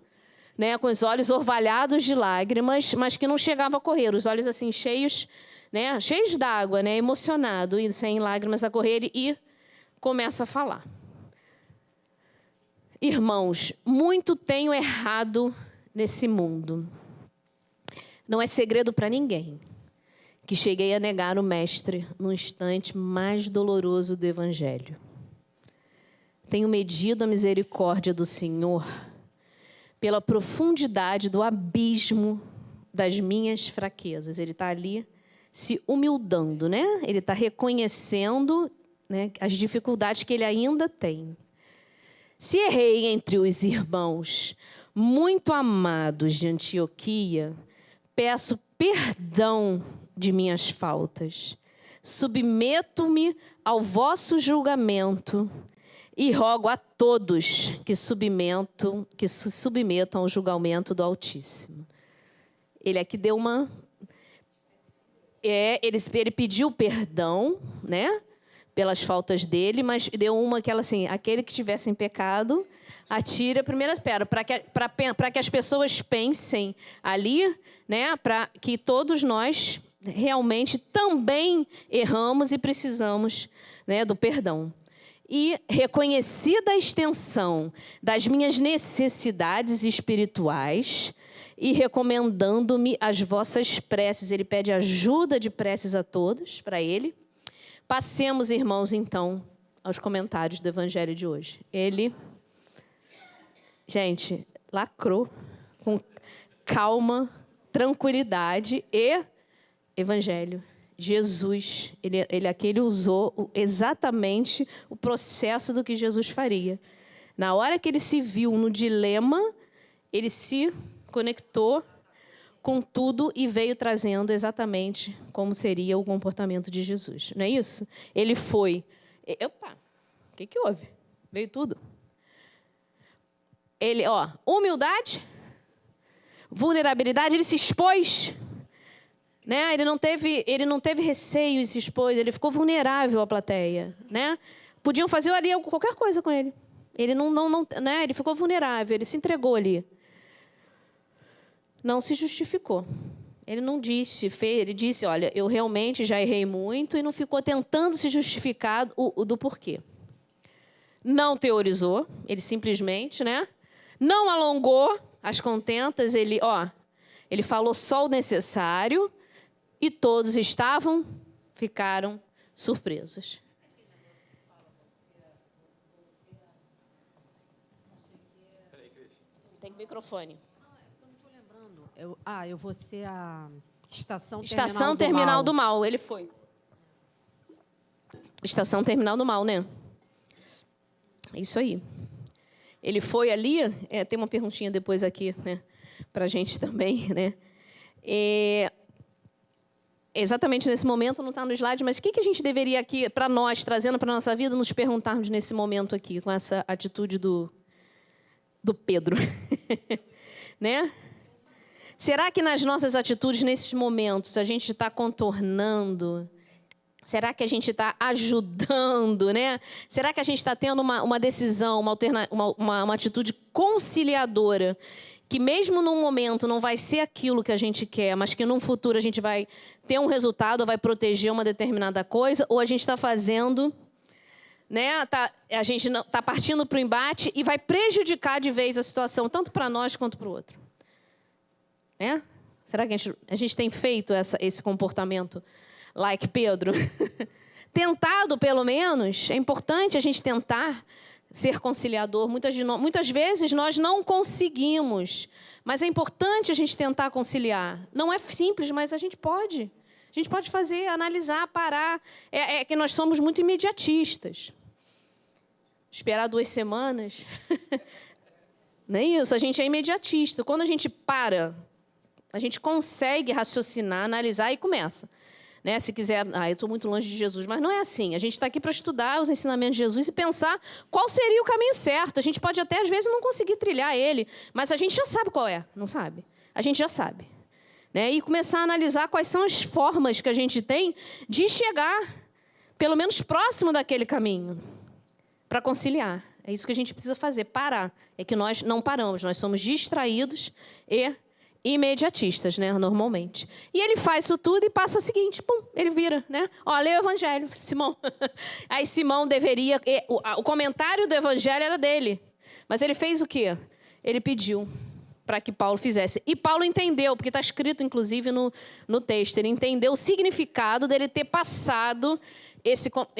né, com os olhos orvalhados de lágrimas, mas que não chegava a correr, os olhos assim cheios, né, cheios d'água, né, emocionado, e sem lágrimas a correr, e começa a falar. Irmãos, muito tenho errado nesse mundo. Não é segredo para ninguém que cheguei a negar o Mestre no instante mais doloroso do Evangelho. Tenho medido a misericórdia do Senhor pela profundidade do abismo das minhas fraquezas. Ele está ali se humildando, né? Ele está reconhecendo, né, as dificuldades que ele ainda tem. Se errei entre os irmãos muito amados de Antioquia, peço perdão de minhas faltas. Submeto-me ao vosso julgamento e rogo a todos que se submetam ao julgamento do Altíssimo. Ele aqui deu ele pediu perdão, né, pelas faltas dele, mas deu aquela assim, aquele que tivesse em pecado, atire a primeira pedra, para que as pessoas pensem ali, né, para que todos nós realmente também erramos e precisamos, né, do perdão. e reconhecida a extensão das minhas necessidades espirituais e recomendando-me as vossas preces. Ele pede ajuda de preces a todos, para ele. Passemos, irmãos, então, aos comentários do evangelho de hoje. Ele, gente, lacrou com calma, tranquilidade e evangelho. Jesus, ele aqui ele usou exatamente o processo do que Jesus faria. Na hora que ele se viu no dilema, ele se conectou com tudo e veio trazendo exatamente como seria o comportamento de Jesus. Não é isso? Ele foi... Opa, o que houve? Veio tudo. Ele, humildade, vulnerabilidade, ele se expôs... Né? Ele não teve receio e se expôs, ele ficou vulnerável à plateia. Né? Podiam fazer ali qualquer coisa com ele. Ele, né? Ele ficou vulnerável, ele se entregou ali. Não se justificou. Ele não disse, ele disse, olha, eu realmente já errei muito e não ficou tentando se justificar do porquê. Não teorizou, ele simplesmente, né? Não alongou as contentas, ele falou só o necessário. E todos ficaram surpresos. Tem microfone. Eu não estou lembrando. Eu vou ser a Estação Terminal do Mal. Ele foi. Estação Terminal do Mal, né? Isso aí. Ele foi ali... tem uma perguntinha depois aqui, né? Para a gente também, né? Exatamente nesse momento, não está no slide, mas o que a gente deveria aqui, para nós, trazendo para a nossa vida, nos perguntarmos nesse momento aqui, com essa atitude do Pedro? Né? Será que nas nossas atitudes, nesses momentos, a gente está contornando? Será que a gente está ajudando? Né? Será que a gente está tendo uma decisão, uma atitude conciliadora, que mesmo num momento não vai ser aquilo que a gente quer, mas que num futuro a gente vai ter um resultado, vai proteger uma determinada coisa, ou a gente está fazendo, né? A gente está partindo para o embate e vai prejudicar de vez a situação, tanto para nós quanto para o outro. Né? Será que a gente tem feito esse comportamento like Pedro? Tentado, pelo menos, é importante a gente tentar ser conciliador. Muitas vezes nós não conseguimos, mas é importante a gente tentar conciliar. Não é simples, mas a gente pode. A gente pode fazer, analisar, parar. É que nós somos muito imediatistas. Esperar 2 semanas. Não é isso, a gente é imediatista. Quando a gente para, a gente consegue raciocinar, analisar e começa. Né? Se quiser, eu estou muito longe de Jesus, mas não é assim. A gente está aqui para estudar os ensinamentos de Jesus e pensar qual seria o caminho certo. A gente pode até, às vezes, não conseguir trilhar ele, mas a gente já sabe qual é, não sabe? A gente já sabe. Né? E começar a analisar quais são as formas que a gente tem de chegar, pelo menos próximo daquele caminho, para conciliar. É isso que a gente precisa fazer, parar. É que nós não paramos, nós somos distraídos e imediatistas, né, normalmente. E ele faz isso tudo e passa o seguinte, pum, ele vira, né? Lê o evangelho, Simão. Aí Simão deveria... O comentário do evangelho era dele. Mas ele fez o quê? Ele pediu para que Paulo fizesse. E Paulo entendeu, porque está escrito, inclusive, no texto. Ele entendeu o significado dele ter passado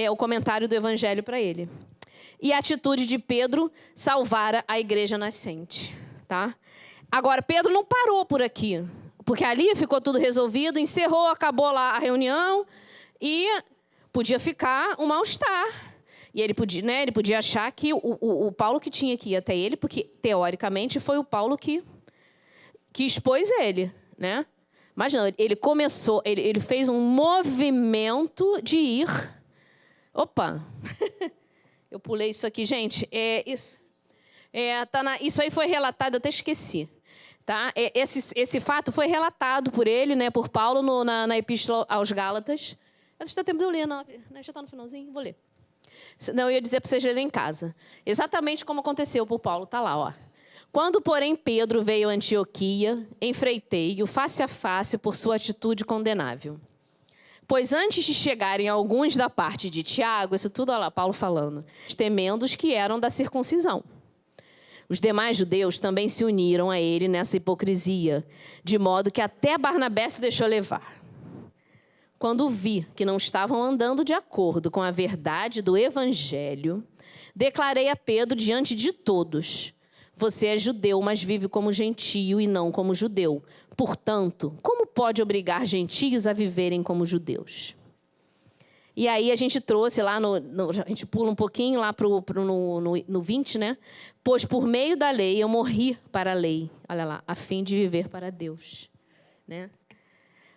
o comentário do evangelho para ele. E a atitude de Pedro salvara a igreja nascente, tá? Agora, Pedro não parou por aqui, porque ali ficou tudo resolvido, encerrou, acabou lá a reunião e podia ficar um mal-estar. E ele podia achar que o Paulo que tinha que ir até ele, porque, teoricamente, foi o Paulo que expôs ele, né? Mas não, ele começou, ele fez um movimento de ir. Opa! Eu pulei isso aqui, gente. Isso aí foi relatado, eu até esqueci. Tá? Esse fato foi relatado por ele, né, por Paulo, na Epístola aos Gálatas. Você está tempo de eu ler, não? Já está no finalzinho? Vou ler. Não, eu ia dizer para vocês lerem em casa. Exatamente como aconteceu por Paulo, está lá, ó. Quando, porém, Pedro veio a Antioquia, enfreitei-o face a face por sua atitude condenável. Pois antes de chegarem alguns da parte de Tiago, isso tudo, olha lá, Paulo falando, temendo os que eram da circuncisão. Os demais judeus também se uniram a ele nessa hipocrisia, de modo que até Barnabé se deixou levar. Quando vi que não estavam andando de acordo com a verdade do evangelho, declarei a Pedro diante de todos: você é judeu, mas vive como gentio e não como judeu. Portanto, como pode obrigar gentios a viverem como judeus? E aí a gente trouxe lá, a gente pula um pouquinho lá no 20, né? Pois por meio da lei eu morri para a lei, olha lá, a fim de viver para Deus, né?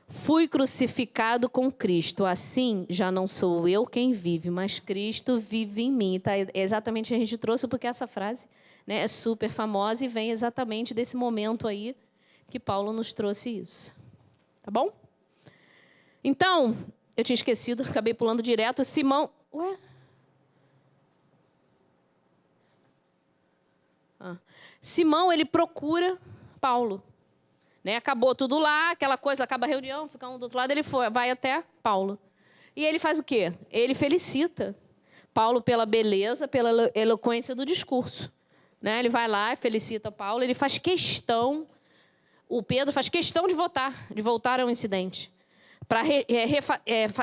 Fui crucificado com Cristo, assim já não sou eu quem vive, mas Cristo vive em mim. Tá? Exatamente a gente trouxe porque essa frase, né, é super famosa e vem exatamente desse momento aí que Paulo nos trouxe isso. Tá bom? Então, eu tinha esquecido, acabei pulando direto. Simão... Ué? Simão, ele procura Paulo. Né? Acabou tudo lá, aquela coisa, acaba a reunião, fica um do outro lado, ele vai até Paulo. E ele faz o quê? Ele felicita Paulo pela beleza, pela eloquência do discurso. Né? Ele vai lá e felicita Paulo, ele faz questão, o Pedro faz questão de voltar ao incidente, para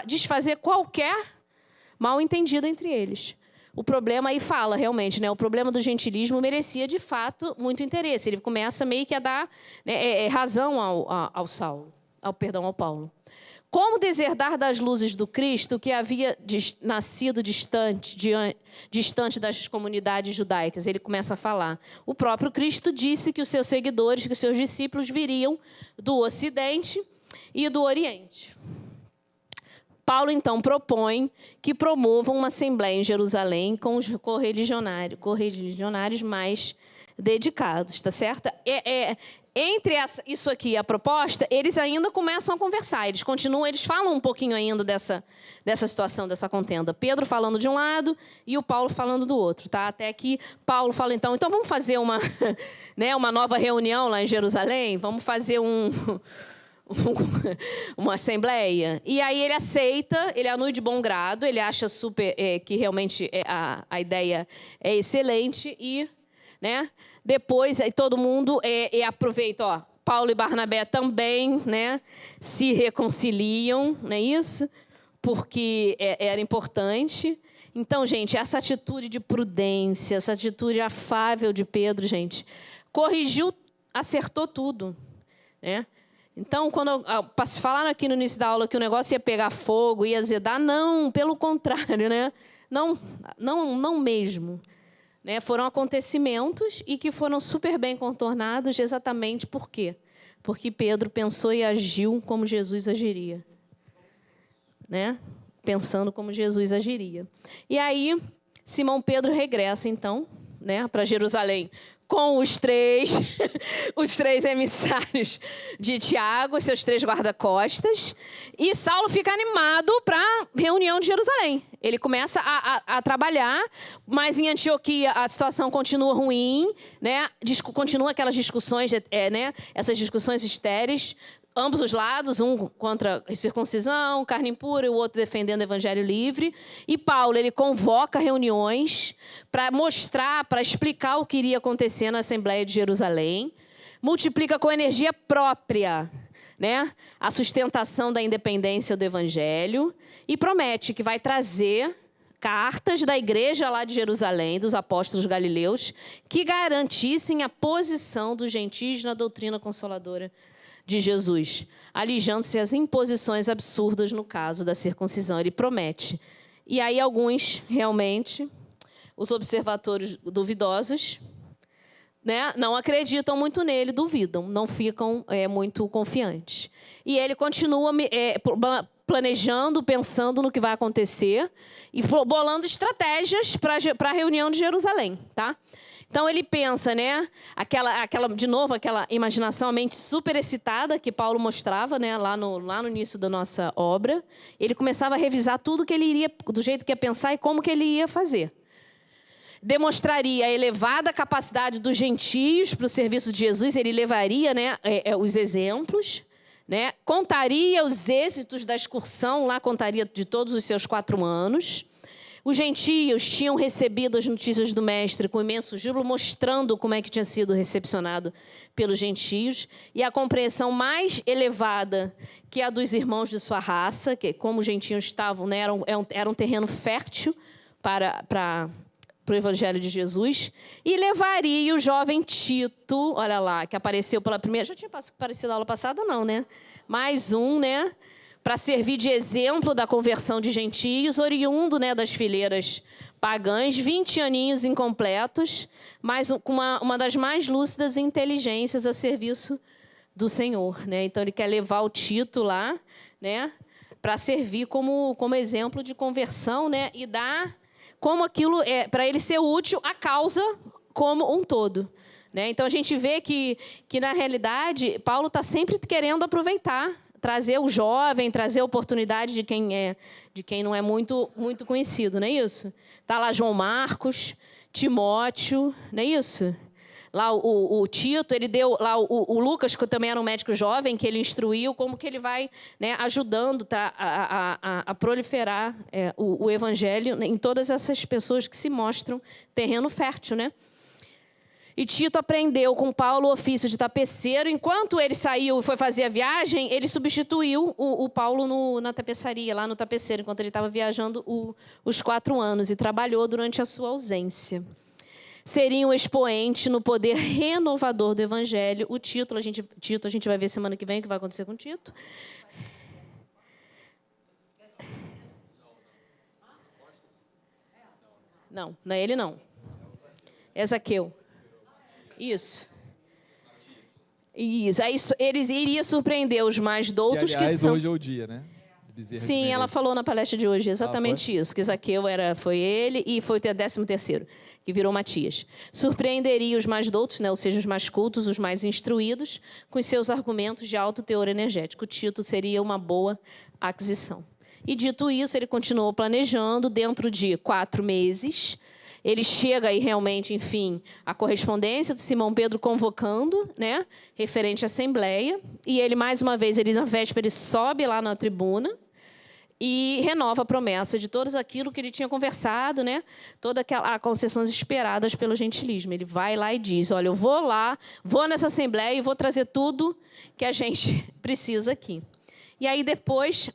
desfazer qualquer mal-entendido entre eles. O problema aí fala, realmente, né? O problema do gentilismo merecia, de fato, muito interesse. Ele começa meio que a dar, né, razão ao Paulo. Como deserdar das luzes do Cristo que havia nascido distante das comunidades judaicas? Ele começa a falar. O próprio Cristo disse que os seus seguidores, que os seus discípulos viriam do Ocidente e do Oriente. Paulo, então, propõe que promovam uma assembleia em Jerusalém com os correligionários mais dedicados, tá certo? Entre isso aqui e a proposta, eles ainda começam a conversar, eles falam um pouquinho ainda dessa situação, dessa contenda. Pedro falando de um lado e o Paulo falando do outro, tá? Até que Paulo fala, então vamos fazer uma nova reunião lá em Jerusalém? Vamos fazer uma assembleia. E aí ele aceita, ele anui de bom grado, ele acha super que realmente a ideia é excelente e, né, depois todo mundo aproveita, ó, Paulo e Barnabé também, né, se reconciliam, não é isso? Porque era importante. Então, gente, essa atitude de prudência, essa atitude afável de Pedro, gente, corrigiu, acertou tudo, né? Então, quando falaram aqui no início da aula que o negócio ia pegar fogo, ia azedar, não, pelo contrário, né? Não mesmo. Né? Foram acontecimentos e que foram super bem contornados exatamente por quê? Porque Pedro pensou e agiu como Jesus agiria. Né? Pensando como Jesus agiria. E aí, Simão Pedro regressa, então, né, para Jerusalém, com os três emissários de Tiago, seus 3 guarda-costas, e Saulo fica animado para a reunião de Jerusalém. Ele começa a trabalhar, mas em Antioquia a situação continua ruim, né? Continua aquelas discussões, né? Essas discussões estéreis, ambos os lados, um contra a circuncisão, carne impura, e o outro defendendo o evangelho livre. E Paulo, ele convoca reuniões para mostrar, para explicar o que iria acontecer na Assembleia de Jerusalém. Multiplica com energia própria, né, a sustentação da independência do evangelho e promete que vai trazer cartas da igreja lá de Jerusalém, dos apóstolos galileus, que garantissem a posição dos gentios na doutrina consoladora de Jesus, alijando-se as imposições absurdas no caso da circuncisão. Ele promete. E aí alguns, realmente, os observadores duvidosos, né, não acreditam muito nele, duvidam, não ficam muito confiantes. E ele continua planejando, pensando no que vai acontecer e bolando estratégias para a reunião de Jerusalém, tá? Então, ele pensa, né, de novo, aquela imaginação, a mente super excitada que Paulo mostrava, né, lá no início da nossa obra. Ele começava a revisar tudo que ele iria, do jeito que ia pensar e como que ele ia fazer. Demonstraria a elevada capacidade dos gentios para o serviço de Jesus, ele levaria, né, os exemplos, né? Contaria os êxitos da excursão, lá contaria de todos os seus 4 anos. Os gentios tinham recebido as notícias do mestre com imenso júbilo, mostrando como é que tinha sido recepcionado pelos gentios, e a compreensão mais elevada que a dos irmãos de sua raça, que como os gentios estavam, né, era um terreno fértil para o Evangelho de Jesus, e levaria o jovem Tito, olha lá, que apareceu pela primeira... Já tinha aparecido na aula passada, não, né? Mais um, né? Para servir de exemplo da conversão de gentios, oriundo, né, das fileiras pagãs, 20 aninhos incompletos, mas com uma das mais lúcidas inteligências a serviço do Senhor, né? Então, ele quer levar o Tito lá, né, para servir como exemplo de conversão, né, e dar como aquilo para ele ser útil à causa como um todo, né? Então, a gente vê que na realidade, Paulo está sempre querendo aproveitar, trazer o jovem, trazer a oportunidade de quem não é muito conhecido, não é isso? Está lá João Marcos, Timóteo, não é isso? Lá o Tito, ele deu lá o Lucas, que também era um médico jovem, que ele instruiu como que ele vai, né, ajudando a proliferar o evangelho em todas essas pessoas que se mostram terreno fértil, né? E Tito aprendeu com Paulo o ofício de tapeceiro. Enquanto ele saiu e foi fazer a viagem, ele substituiu o Paulo na tapeçaria, lá no tapeceiro, enquanto ele estava viajando os 4 anos, e trabalhou durante a sua ausência. Seria um expoente no poder renovador do Evangelho. O Tito, a gente vai ver semana que vem o que vai acontecer com o Tito. Não é ele, não. É Zaqueu. Isso. Aí ele iria surpreender os mais doutos, que, aliás, que são... hoje é o dia, né? Sim, ela falou na palestra de hoje exatamente isso, que Zaqueu foi ele e foi o 13º, que virou Matias. Surpreenderia os mais doutos, né, ou seja, os mais cultos, os mais instruídos, com seus argumentos de alto teor energético. O Tito seria uma boa aquisição. E, dito isso, ele continuou planejando. Dentro de 4 meses, ele chega aí realmente, enfim, a correspondência de Simão Pedro convocando, né, referente à Assembleia. E ele, mais uma vez, na véspera, ele sobe lá na tribuna e renova a promessa de tudo aquilo que ele tinha conversado, né? Todas as concessões esperadas pelo gentilismo. Ele vai lá e diz, olha, eu vou lá, vou nessa Assembleia e vou trazer tudo que a gente precisa aqui. E aí, depois...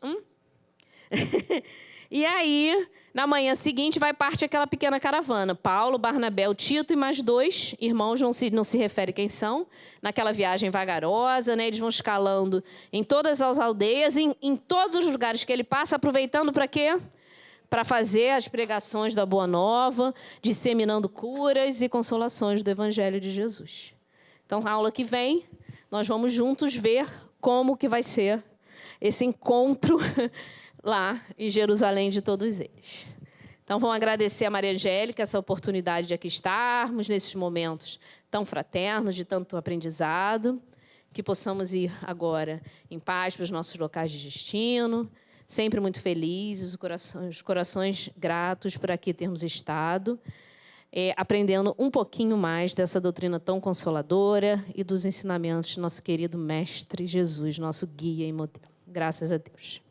E aí, na manhã seguinte, vai parte aquela pequena caravana. Paulo, Barnabé, o Tito e mais 2 irmãos, não se refere quem são, naquela viagem vagarosa, né? Eles vão escalando em todas as aldeias, em todos os lugares que ele passa, aproveitando para quê? Para fazer as pregações da Boa Nova, disseminando curas e consolações do Evangelho de Jesus. Então, na aula que vem, nós vamos juntos ver como que vai ser esse encontro lá em Jerusalém de todos eles. Então, vamos agradecer a Maria Angélica essa oportunidade de aqui estarmos, nesses momentos tão fraternos, de tanto aprendizado, que possamos ir agora em paz para os nossos locais de destino, sempre muito felizes, os corações gratos por aqui termos estado, aprendendo um pouquinho mais dessa doutrina tão consoladora e dos ensinamentos do nosso querido Mestre Jesus, nosso guia e modelo. Graças a Deus.